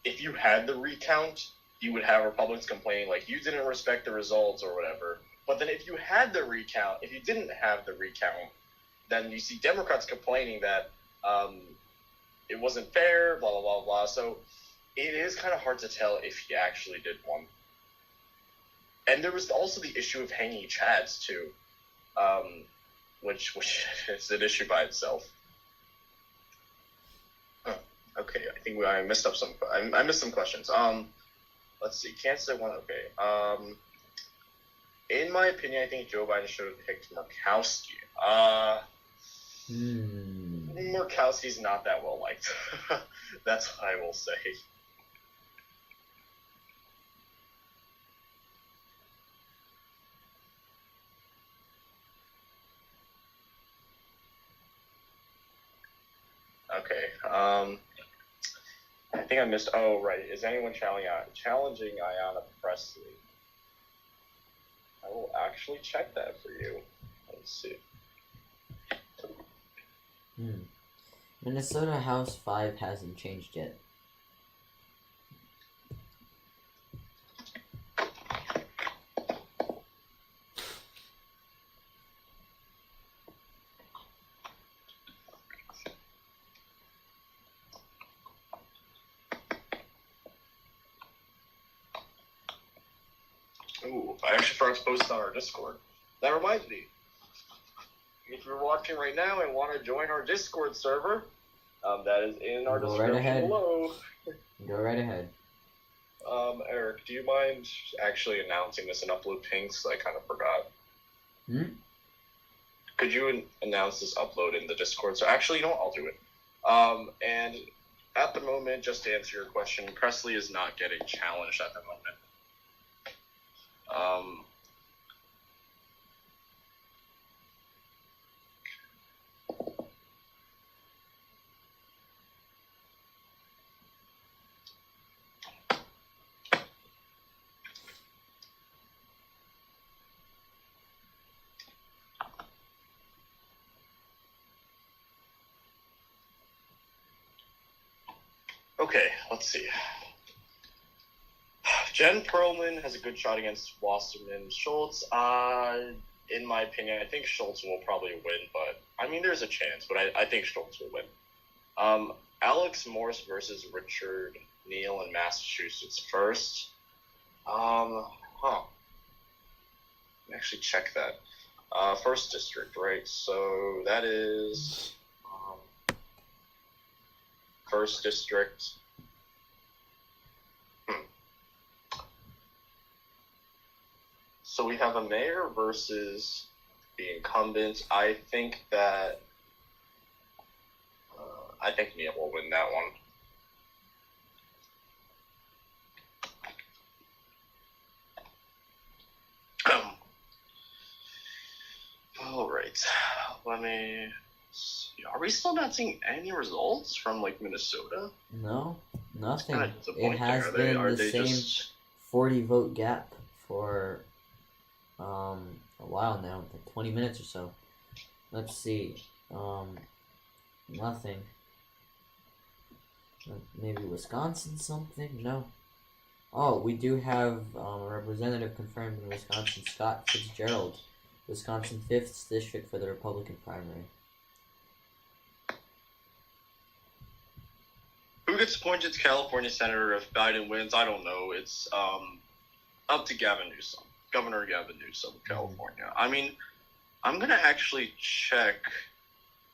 if you had the recount, you would have Republicans complaining, like, you didn't respect the results or whatever. But then if you had the recount, if you didn't have the recount, then you see Democrats complaining that it wasn't fair, blah, blah, blah, blah. So it is kind of hard to tell if he actually did win. And there was also the issue of hanging chads, too, which is an issue by itself. Okay, I think I missed up some. I missed some questions. Let's see. Can't say one. Okay. In my opinion, I think Joe Biden should have picked Murkowski. Murkowski's not that well liked. That's what I will say. Okay. I think I missed. Oh, right. Is anyone challenging Ayanna Pressley? I will actually check that for you. Let's see. Minnesota House 5 hasn't changed yet. Ooh, I actually forgot to post it on our Discord. That reminds me. If you're watching right now and want to join our Discord server, that is in our description below. Go right ahead. Eric, do you mind actually announcing this in upload pings? I kind of forgot. Could you announce this upload in the Discord? So actually, you know what? I'll do it. And at the moment, just to answer your question, Presley is not getting challenged at the moment. Okay, let's see. Jen Perlman has a good shot against Wasserman Schultz. In my opinion, I think Schultz will probably win, but I mean, there's a chance, but I think Schultz will win. Alex Morse versus Richard Neal in Massachusetts first. Let me actually check that. First district, right? So that is first district. So we have a mayor versus the incumbent. I think that Neil will win that one. All right, let me see. Are we still not seeing any results from like Minnesota? No, nothing. It has been the same 40 vote gap for a while now, like 20 minutes or so. Let's see. Nothing. Maybe Wisconsin something? No. Oh, we do have a representative confirmed in Wisconsin, Scott Fitzgerald, Wisconsin 5th District for the Republican primary. Who gets appointed to California Senator if Biden wins? I don't know. It's up to Gavin Newsom, Governor Gavin Newsom of California. I mean, I'm going to actually check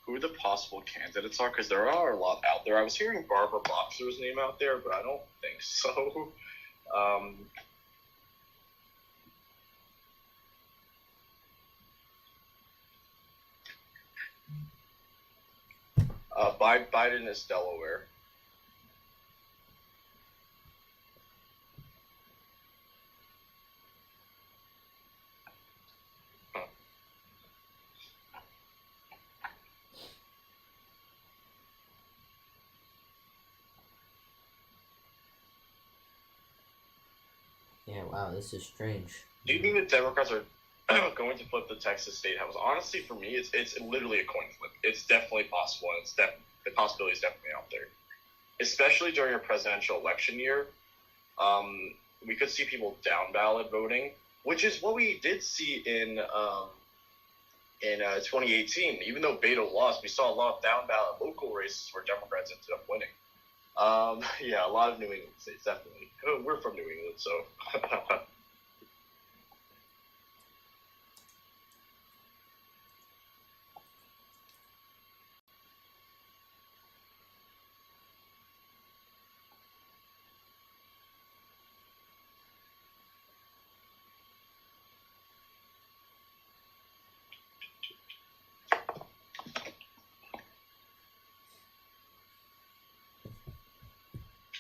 who the possible candidates are, because there are a lot out there. I was hearing Barbara Boxer's name out there, but I don't think so. Biden is Delaware. Yeah, wow, this is strange. Do you think the Democrats are going to flip the Texas State House? Honestly, for me, it's literally a coin flip. It's definitely possible, and the possibility is definitely out there. Especially during a presidential election year, we could see people down ballot voting, which is what we did see in 2018. Even though Beto lost, we saw a lot of down ballot local races where Democrats ended up winning. Yeah, a lot of New England states, definitely. We're from New England, so.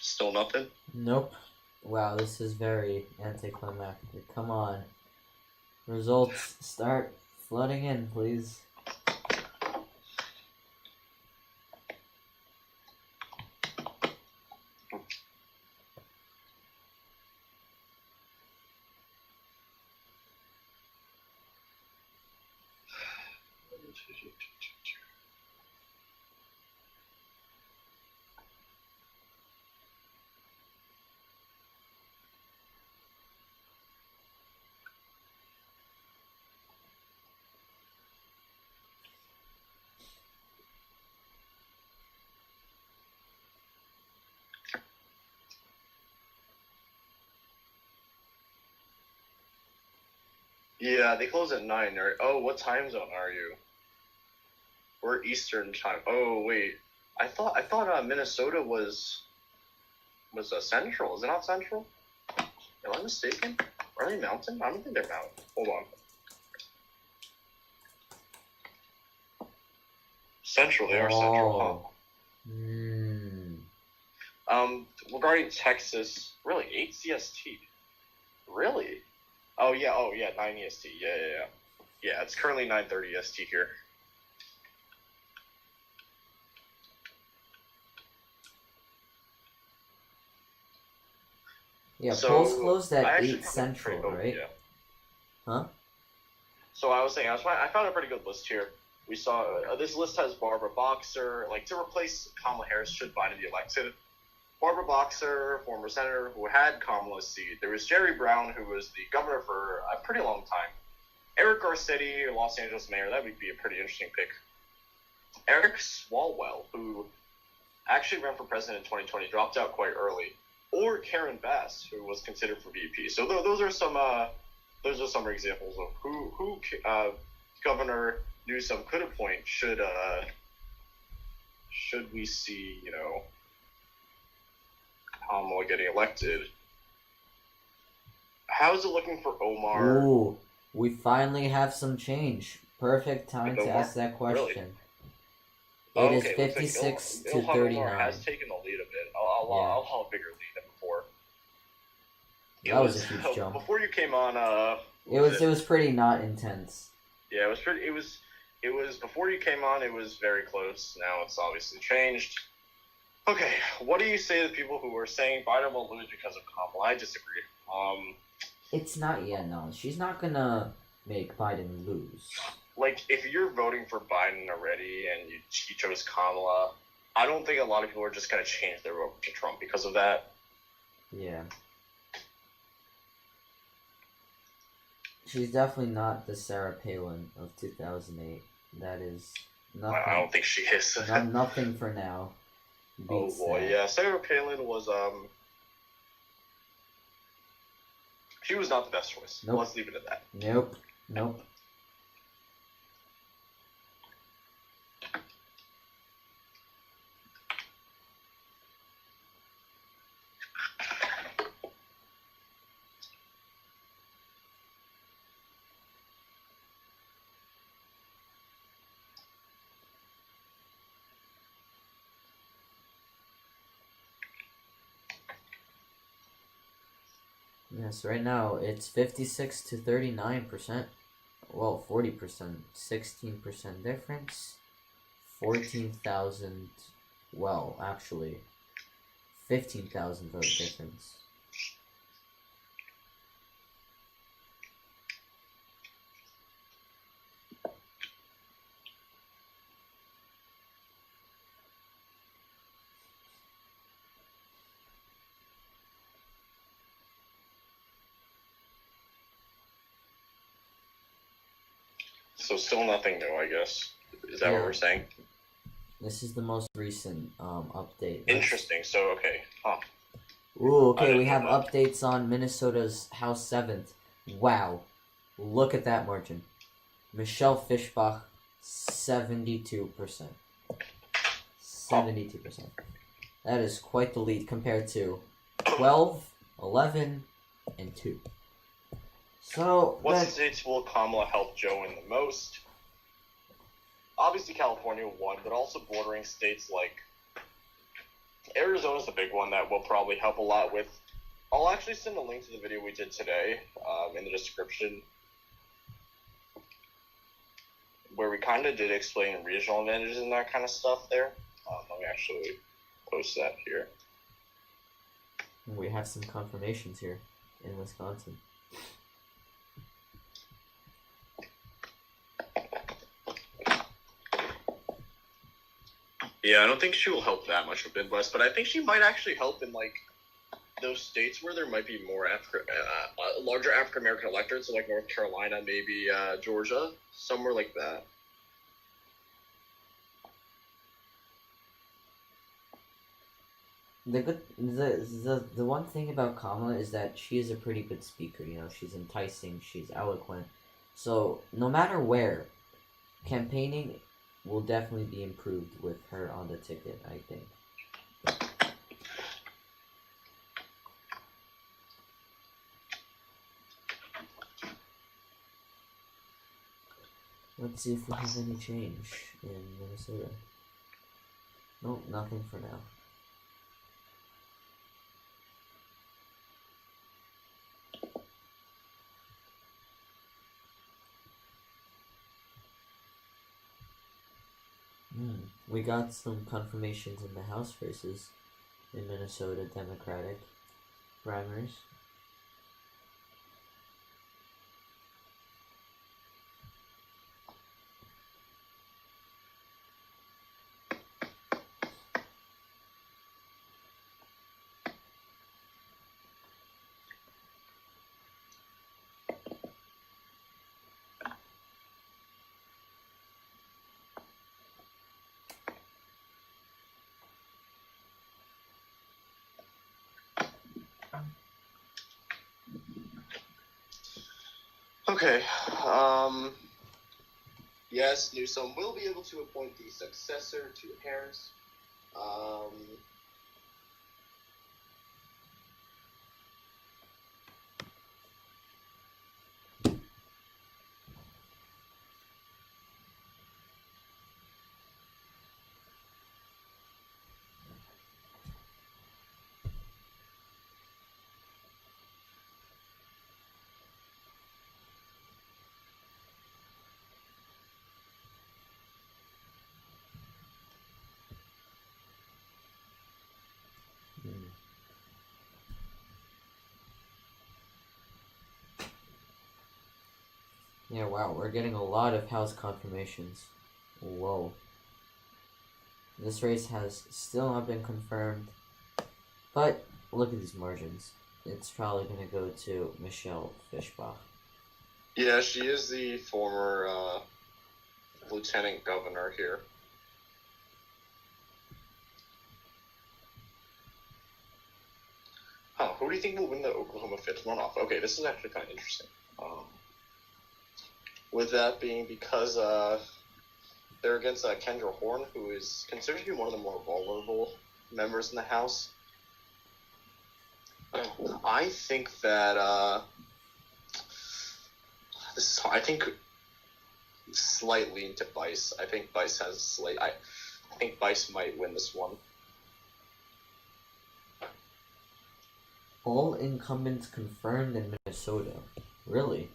Still nothing? Nope. Wow, this is very anticlimactic. Come on. Results start flooding in, please. Yeah, they close at 9. Oh, what time zone are you? We're Eastern time. Oh, wait. I thought Minnesota was Central. Is it not Central? Am I mistaken? Are they Mountain? I don't think they're Mountain. Hold on. Central. They are Central. Regarding Texas, really 8 CST. Really? Oh yeah, 9 EST. Yeah. Yeah, it's currently 9:30 EST here. Yeah, so polls closed at 8 Central, right? Yeah. Huh? So I was saying, I found a pretty good list here. We saw this list has Barbara Boxer, like to replace Kamala Harris should Biden be elected. Barbara Boxer, former senator who had Kamala's seat. There was Jerry Brown, who was the governor for a pretty long time. Eric Garcetti, Los Angeles mayor, that would be a pretty interesting pick. Eric Swalwell, who actually ran for president in 2020, dropped out quite early. Or Karen Bass, who was considered for VP. So those are some examples of who Governor Newsom could appoint should we see, Kamala getting elected. How's it looking for Omar? Ooh, we finally have some change. Perfect time to ask that question. Really? It is 56 to 39. Omar has taken the lead a bit. I'll have a bigger lead than before. That was a huge jump. Before you came on, it was pretty not intense. Yeah, it was before you came on. It was very close. Now it's obviously changed. Okay, what do you say to people who are saying Biden will lose because of Kamala? I disagree. It's not yet, no. She's not gonna make Biden lose. Like, if you're voting for Biden already and you chose Kamala, I don't think a lot of people are just gonna change their vote to Trump because of that. Yeah. She's definitely not the Sarah Palin of 2008. That is nothing. I don't think she is. Nothing for now. Oh boy, yeah. Sarah Palin was she was not the best choice. Nope. Let's leave it at that. Nope. Yes, right now it's 56 to 39%. Well, 40%, 16% difference. 14,000. Well, actually, 15,000 vote difference. So still nothing new, I guess. Is that what we're saying? This is the most recent update. Interesting. So, okay. Huh. Ooh, okay, we have updates on Minnesota's House 7th. Wow. Look at that margin. Michelle Fischbach, 72%. 72%. That is quite the lead compared to 12, 11, and 2. So, what states will Kamala help Joe in the most? Obviously, California won, but also bordering states like Arizona's the big one that will probably help a lot with. I'll actually send a link to the video we did today in the description, where we kind of did explain regional advantages and that kind of stuff there. Let me actually post that here. We have some confirmations here in Wisconsin. Yeah, I don't think she will help that much with Midwest, but I think she might actually help in, like, those states where there might be more larger African American electorates, so like North Carolina, maybe Georgia, somewhere like that. The one thing about Kamala is that she is a pretty good speaker. You know, she's enticing, she's eloquent. So no matter where, campaigning will definitely be improved with her on the ticket, I think. Let's see if we have any change in Minnesota. Nope, nothing for now. We got some confirmations in the House races in Minnesota Democratic primaries. Okay. Yes, Newsom will be able to appoint the successor to Harris. Yeah, wow, we're getting a lot of House confirmations. Whoa. This race has still not been confirmed, but look at these margins. It's probably going to go to Michelle Fischbach. Yeah, she is the former lieutenant governor here. Huh, who do you think will win the Oklahoma 5th runoff? Okay, this is actually kind of interesting. With that being because they're against Kendra Horn, who is considered to be one of the more vulnerable members in the House. I think that I think slightly into Bice. I think Bice has I think Bice might win this one. All incumbents confirmed in Minnesota. Really?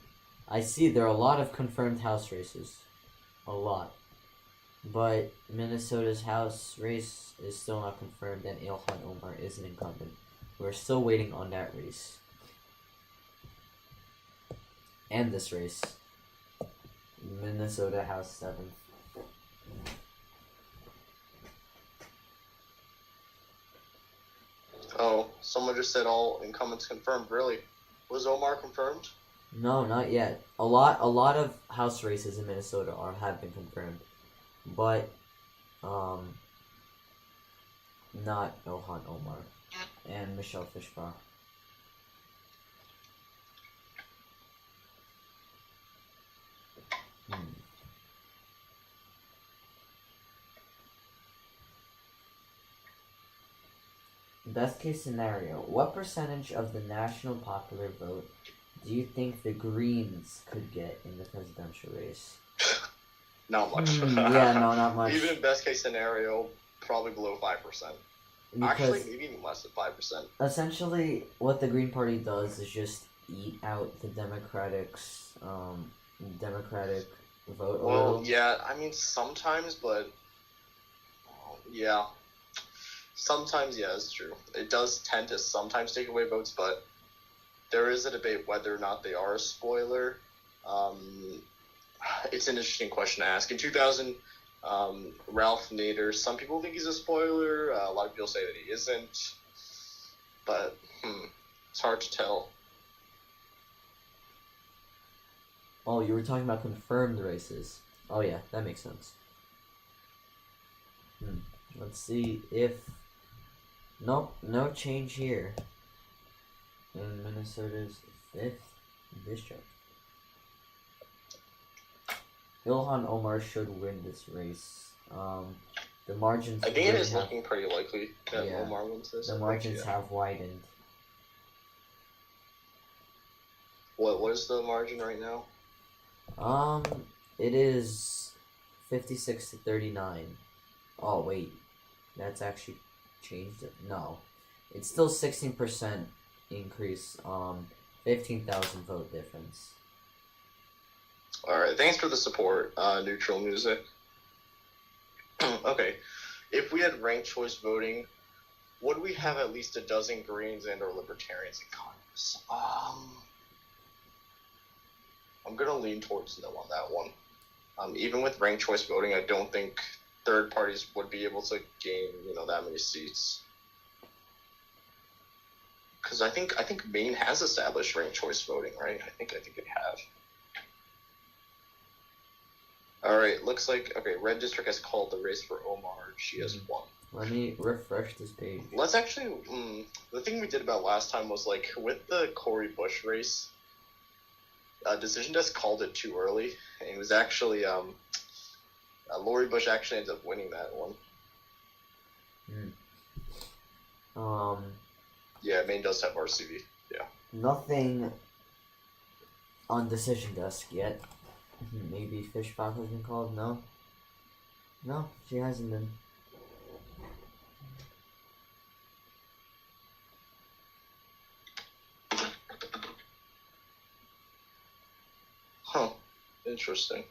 I see there are a lot of confirmed House races. A lot. But Minnesota's House race is still not confirmed, and Ilhan Omar is an incumbent. We're still waiting on that race. And this race. Minnesota House 7th. Oh, someone just said all incumbents confirmed. Really? Was Omar confirmed? No, not yet. A lot of House races in Minnesota have been confirmed. But not Ilhan Omar and Michelle Fischbach. Best case scenario, what percentage of the national popular vote do you think the Greens could get in the presidential race? Not much. Yeah, no, not much. Even best case scenario, probably below 5%. Actually, maybe even less than 5%. Essentially, what the Green Party does is just eat out the Democratic vote. Well, yeah, I mean, sometimes, but yeah. Sometimes, yeah, it's true. It does tend to sometimes take away votes, but there is a debate whether or not they are a spoiler. It's an interesting question to ask. In 2000, Ralph Nader, some people think he's a spoiler. A lot of people say that he isn't. But, it's hard to tell. Oh, you were talking about confirmed races. Oh, yeah, that makes sense. Let's see if... Nope, no change here. In Minnesota's 5th district. Ilhan Omar should win this race. The margins... I think it is looking pretty likely that Omar wins this. The margins have widened. What is the margin right now? It is 56 to 39. Oh, wait. That's actually changed it. No. It's still 16% increase. 15,000 vote difference. Alright, thanks for the support, Neutral Music. Okay, if we had ranked choice voting, would we have at least a dozen Greens and or Libertarians in Congress? I'm gonna lean towards no on that one. Even with ranked choice voting, I don't think third parties would be able to gain, that many seats. Because I think Maine has established ranked choice voting, right? I think they have. All right, looks like Red District has called the race for Omar. She has won. Let me refresh this page. Let's actually. The thing we did about last time was with the Cory Bush race. Decision Desk called it too early, and it was actually Lori Bush actually ends up winning that one. Yeah, Maine does have RCV. Yeah. Nothing on Decision Desk yet. Maybe Fischbach has been called. No, she hasn't been. Huh. Interesting.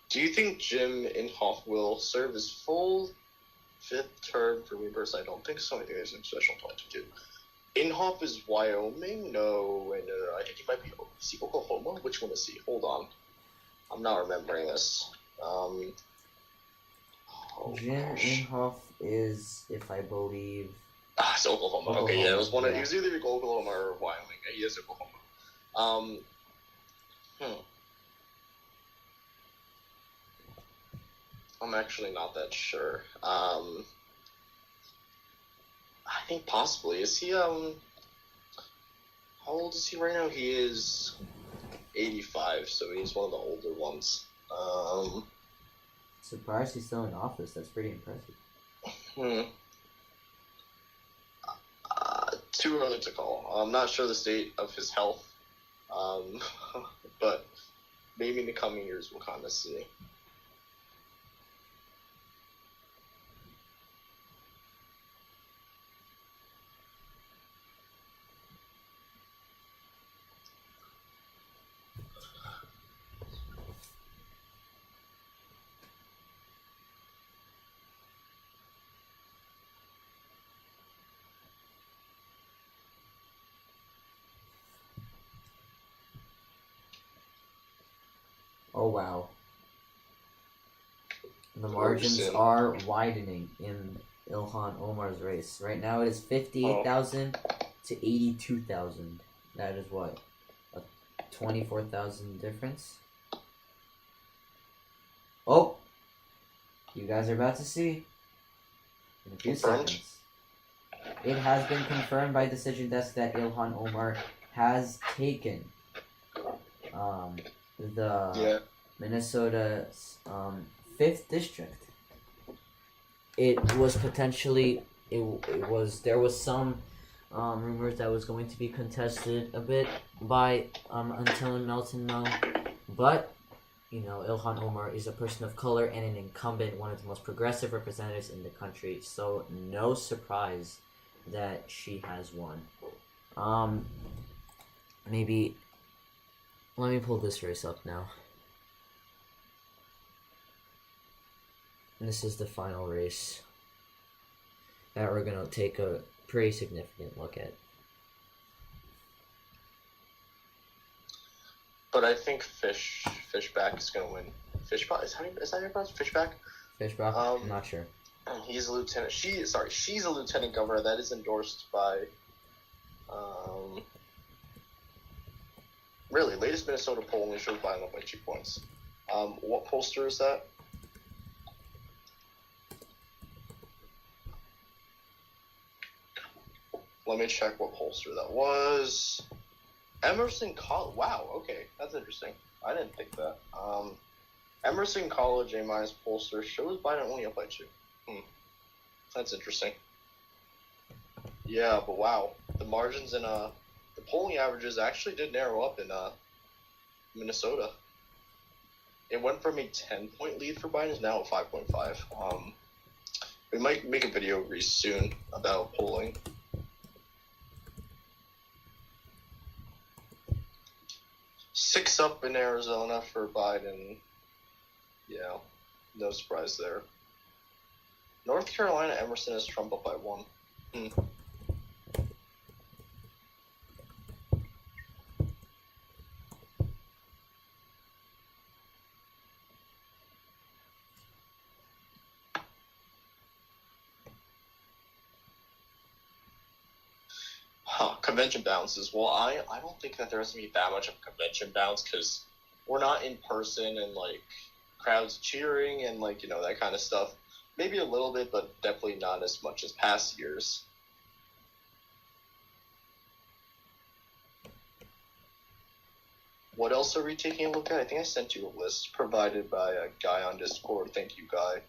Do you think Jim Inhofe will serve his full fifth term for me personally. I don't think so. I think there's a special plan to do. Inhofe is Wyoming? No, I think he might be. Is he Oklahoma? Which one is he? Hold on. I'm not remembering this. Jim Inhofe is, if I believe... it's Oklahoma. Okay, yeah, it was one. He was either Oklahoma or Wyoming. He is Oklahoma. I'm actually not that sure. I think possibly. Is he, how old is he right now? He is 85, so he's one of the older ones. Surprised he's still in office. That's pretty impressive. Too early to call. I'm not sure the state of his health, but maybe in the coming years we'll kind of see. Oh, wow. The margins are widening in Ilhan Omar's race. Right now it is 58,000 to 82,000. That is what? A 24,000 difference? Oh! You guys are about to see. In a few seconds. It has been confirmed by Decision Desk that Ilhan Omar has taken the Minnesota's 5th district. It was potentially there was some rumors that was going to be contested a bit by Until and Melton Mel, but you know, Ilhan Omar is a person of color and an incumbent, one of the most progressive representatives in the country, so no surprise that she has won. Maybe let me pull this race up now. And this is the final race that we're going to take a pretty significant look at. But I think Fishback is going to win. Fishback? Is that your pronounced? Fishback? Fishback? I'm not sure. He's a lieutenant. She's a lieutenant governor that is endorsed by, really, latest Minnesota poll only shows Biden up by 2 points. What pollster is that? Let me check what pollster that was. Emerson College. Wow, okay, that's interesting. I didn't think that. Emerson College A- pollster shows Biden only up by 2. That's interesting. Yeah, but wow, the margins in the polling averages actually did narrow up in Minnesota. It went from a 10-point lead for Biden to now a 5.5. We might make a video very soon about polling. Six up in Arizona for Biden. Yeah, no surprise there. North Carolina, Emerson has Trump up by 1. Convention bounces. Well, I don't think that there's going to be that much of a convention bounce because we're not in person and, like, crowds cheering and, like, you know, that kind of stuff. Maybe a little bit, but definitely not as much as past years. What else are we taking a look at? I think I sent you a list provided by a guy on Discord. Thank you, Guy.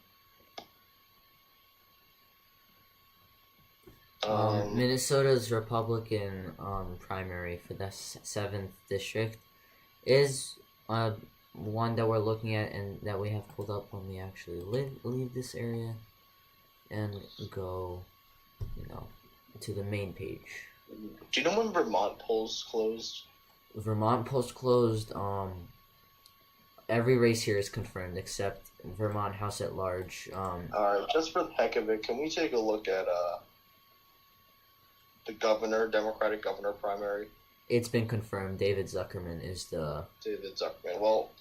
Minnesota's Republican primary for the 7th district is one that we're looking at and that we have pulled up when we actually leave this area and go, you know, to the main page. Do you know when Vermont polls closed? Vermont polls closed every race here is confirmed except Vermont House at Large. Alright, just for the heck of it, can we take a look at the Democratic governor primary? It's been confirmed. David Zuckerman is the... David Zuckerman. Well,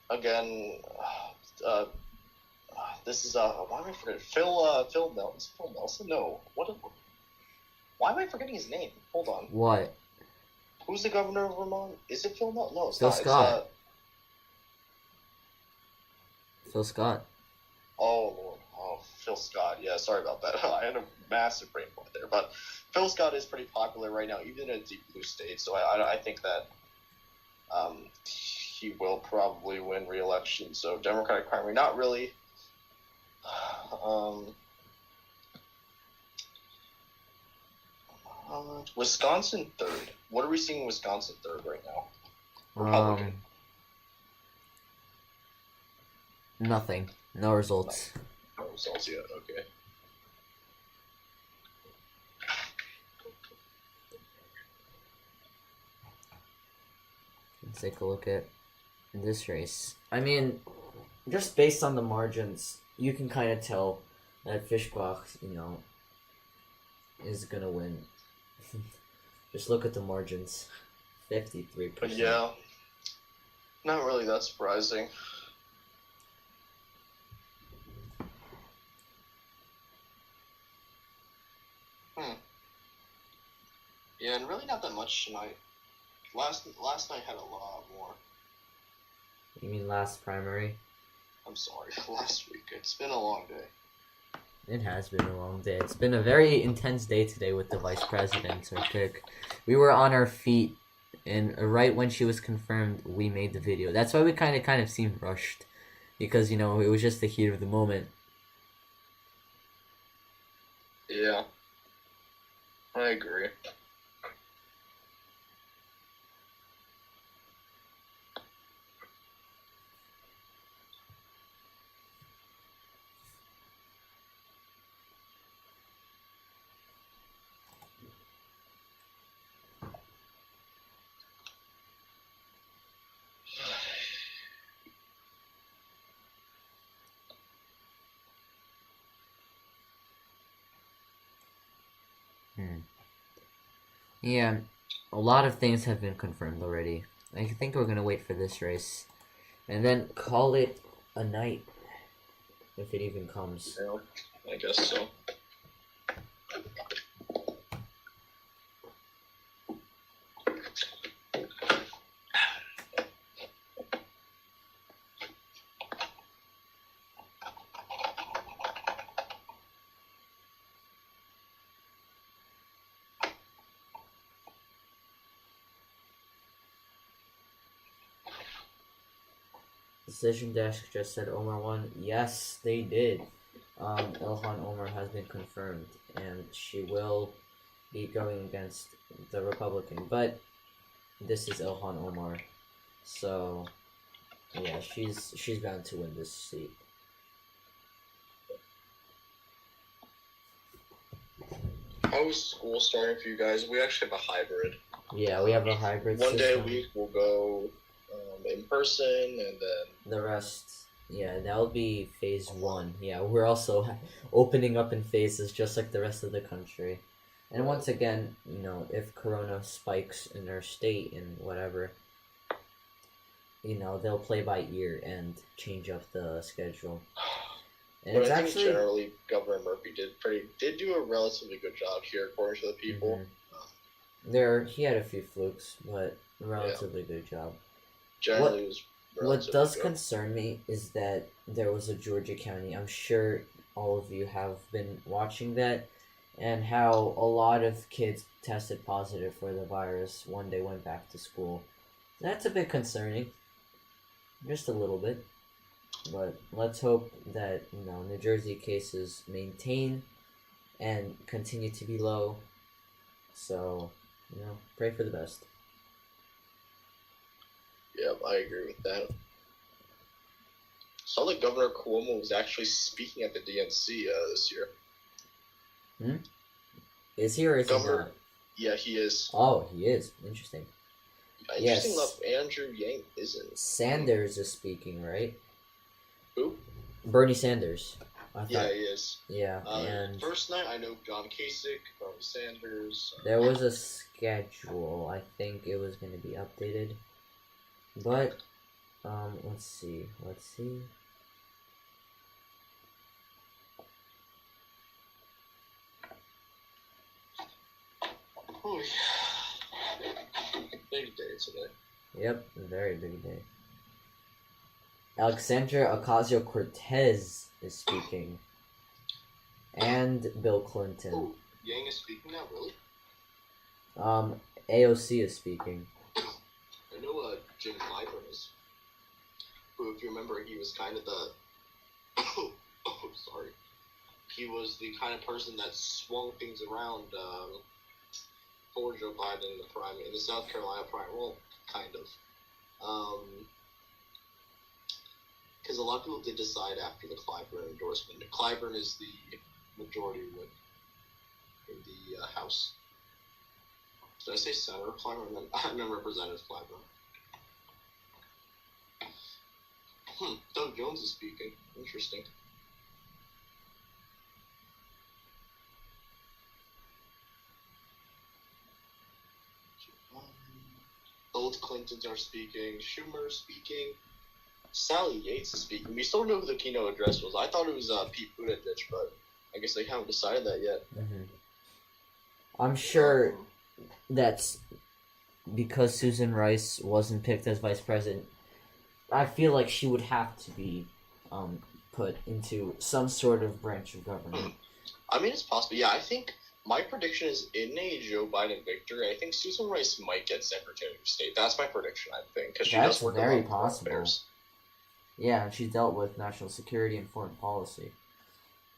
again, this is, why am I forgetting? Phil Nelson? No. Why am I forgetting his name? Hold on. What? Who's the governor of Vermont? Is it Phil Nelson? No, it's Phil not. Scott. Phil Scott. Oh, Lord. Oh, Phil Scott. Yeah, sorry about that. I had a massive brain fart there. But Phil Scott is pretty popular right now, even in a deep blue state. So I think that he will probably win re-election. So Democratic primary, not really. Wisconsin third. What are we seeing in Wisconsin third right now? Republican. Nothing. No results. No results yet. Okay. Let's take a look at this race. I mean, just based on the margins, you can kind of tell that Fischbach, is gonna win. Just look at the margins. 53%. But yeah, not really that surprising. Yeah, and really not that much tonight. Last night had a lot more. You mean last primary? I'm sorry, last week. It's been a long day. It has been a long day. It's been a very intense day today with the vice president's pick. We were on our feet, and right when she was confirmed, we made the video. That's why we kind of seemed rushed, because it was just the heat of the moment. Yeah, I agree. Yeah, a lot of things have been confirmed already. I think we're going to wait for this race. And then call it a night. If it even comes. Yeah, I guess so. Decision Desk just said Omar won. Yes, they did. Ilhan Omar has been confirmed, and she will be going against the Republican. But this is Ilhan Omar, so yeah, she's bound to win this seat. How's school starting for you guys? We actually have a hybrid. Yeah, we have a hybrid One day a system. week we'll go in person, and then The rest, yeah, that'll be phase 1. Yeah, we're also opening up in phases just like the rest of the country. And once again, if Corona spikes in our state and whatever, they'll play by ear and change up the schedule. And but it's I think actually generally Governor Murphy did do a relatively good job here, according to the people. he had a few flukes, but a relatively good job. Generally, it was What does good. concern me is that there was a Georgia county. I'm sure all of you have been watching that, and how a lot of kids tested positive for the virus when they went back to school. That's a bit concerning. Just a little bit. But let's hope that, New Jersey cases maintain and continue to be low. So, pray for the best. Yep, I agree with that. Saw that Governor Cuomo was actually speaking at the DNC this year. Is he or is he not? Yeah, he is. Oh, he is. Interesting. Interesting enough, Andrew Yang isn't. Sanders is speaking, right? Who? Bernie Sanders. Yeah, he is. Yeah, and first night I know John Kasich, Bernie Sanders. There was a schedule. I think it was going to be updated, but let's see. Oh, big day today. Yep, a very big day. Alexandria Ocasio-Cortez is speaking. And Bill Clinton. Oh, Yang is speaking now, really? AOC is speaking. I know Jim Clyburn is. Who, if you remember, he was kind of the... sorry. He was the kind of person that swung things around for Joe Biden in the South Carolina primary. Well, kind of. Because a lot of people did decide after the Clyburn endorsement. Clyburn is the majority whip in the House. Did I say Senator Clyburn? I meant Representative Clyburn. Doug Jones is speaking. Interesting. Both Clintons are speaking. Schumer is speaking. Sally Yates is speaking. We still don't know who the keynote address was. I thought it was Pete Buttigieg, but I guess they haven't decided that yet. Mm-hmm. I'm sure that's because Susan Rice wasn't picked as vice president. I feel like she would have to be put into some sort of branch of government. I mean, it's possible. Yeah, I think my prediction is in a Joe Biden victory. I think Susan Rice might get Secretary of State. That's my prediction, I think, because she does work very on possible. affairs. Yeah, and she dealt with national security and foreign policy.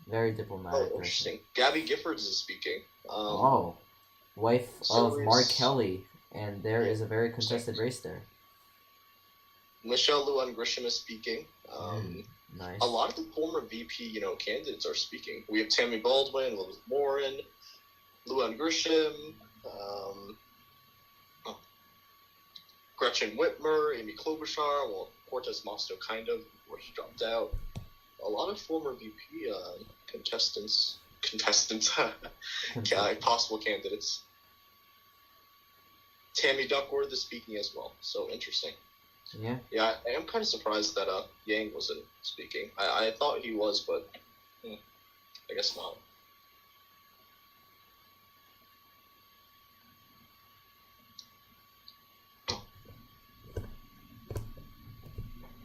Very diplomatic. Oh, interesting. Gabby Giffords is speaking. Wife of Mark Kelly, and there is a very contested race there. Michelle Lujan Grisham is speaking. Nice. A lot of the former VP, candidates are speaking. We have Tammy Baldwin, Elizabeth Warren, Lujan Grisham, Gretchen Whitmer, Amy Klobuchar, well, Cortez Masto kind of, before she dropped out. A lot of former VP contestants, possible candidates. Tammy Duckworth is speaking as well, so interesting. Yeah. Yeah, I am kind of surprised that Yang wasn't speaking. I thought he was, but I guess not.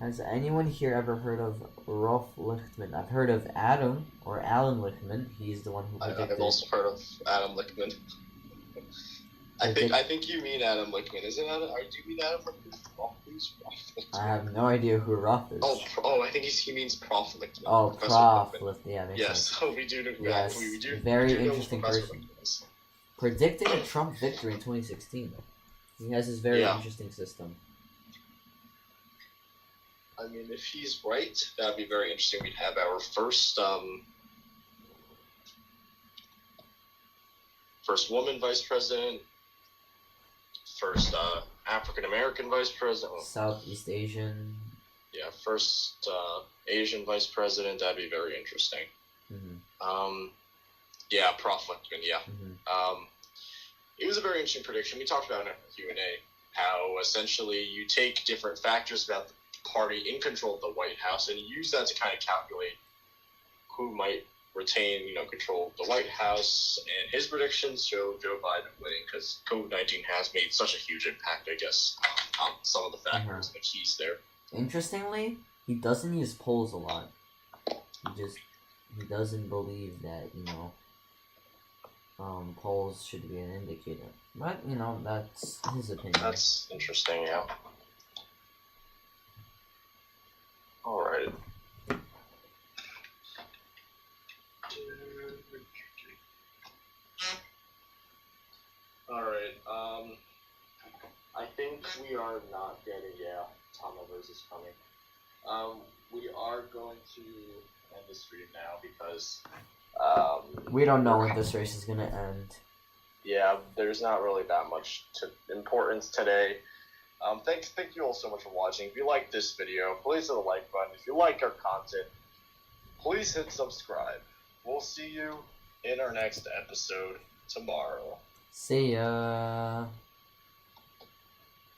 Has anyone here ever heard of Rolf Lichtman? I've heard of Adam, or Alan Lichtman. He's the one who predicted... I've also heard of Adam Lichtman. I think you mean Adam Lichtman. Isn't Adam? Or do you mean Adam Lichtman? I have no idea who Rolf is. Oh, I think he means Prof Lichtman. Oh, Prof Lichtman. Yeah, makes sense. So we do know. Yes, we do. Very we do interesting person. Predicted a Trump victory in 2016. He has this very interesting system. I mean, if he's right, that'd be very interesting. We'd have our first woman vice president, first African American vice president, Southeast Asian. Yeah, first Asian vice president. That'd be very interesting. Mm-hmm. Yeah, Prof Lichtman. Yeah. Mm-hmm. It was a very interesting prediction. We talked about it in our Q&A, how essentially you take different factors about the party in control of the White House and use that to kind of calculate who might retain, control of the White House. And his predictions show Joe Biden winning because COVID-19 has made such a huge impact, I guess, on some of the factors and the keys there. Interestingly, he doesn't use polls a lot. He doesn't believe that, polls should be an indicator. But, that's his opinion. That's interesting, yeah. Alright. Alright, I think we are not getting, Tom Evers is coming. We are going to end the stream now because, we don't know when this race is gonna end. Yeah, there's not really that much importance today. Thank you all so much for watching. If you like this video, please hit the like button. If you like our content, please hit subscribe. We'll see you in our next episode tomorrow. See ya.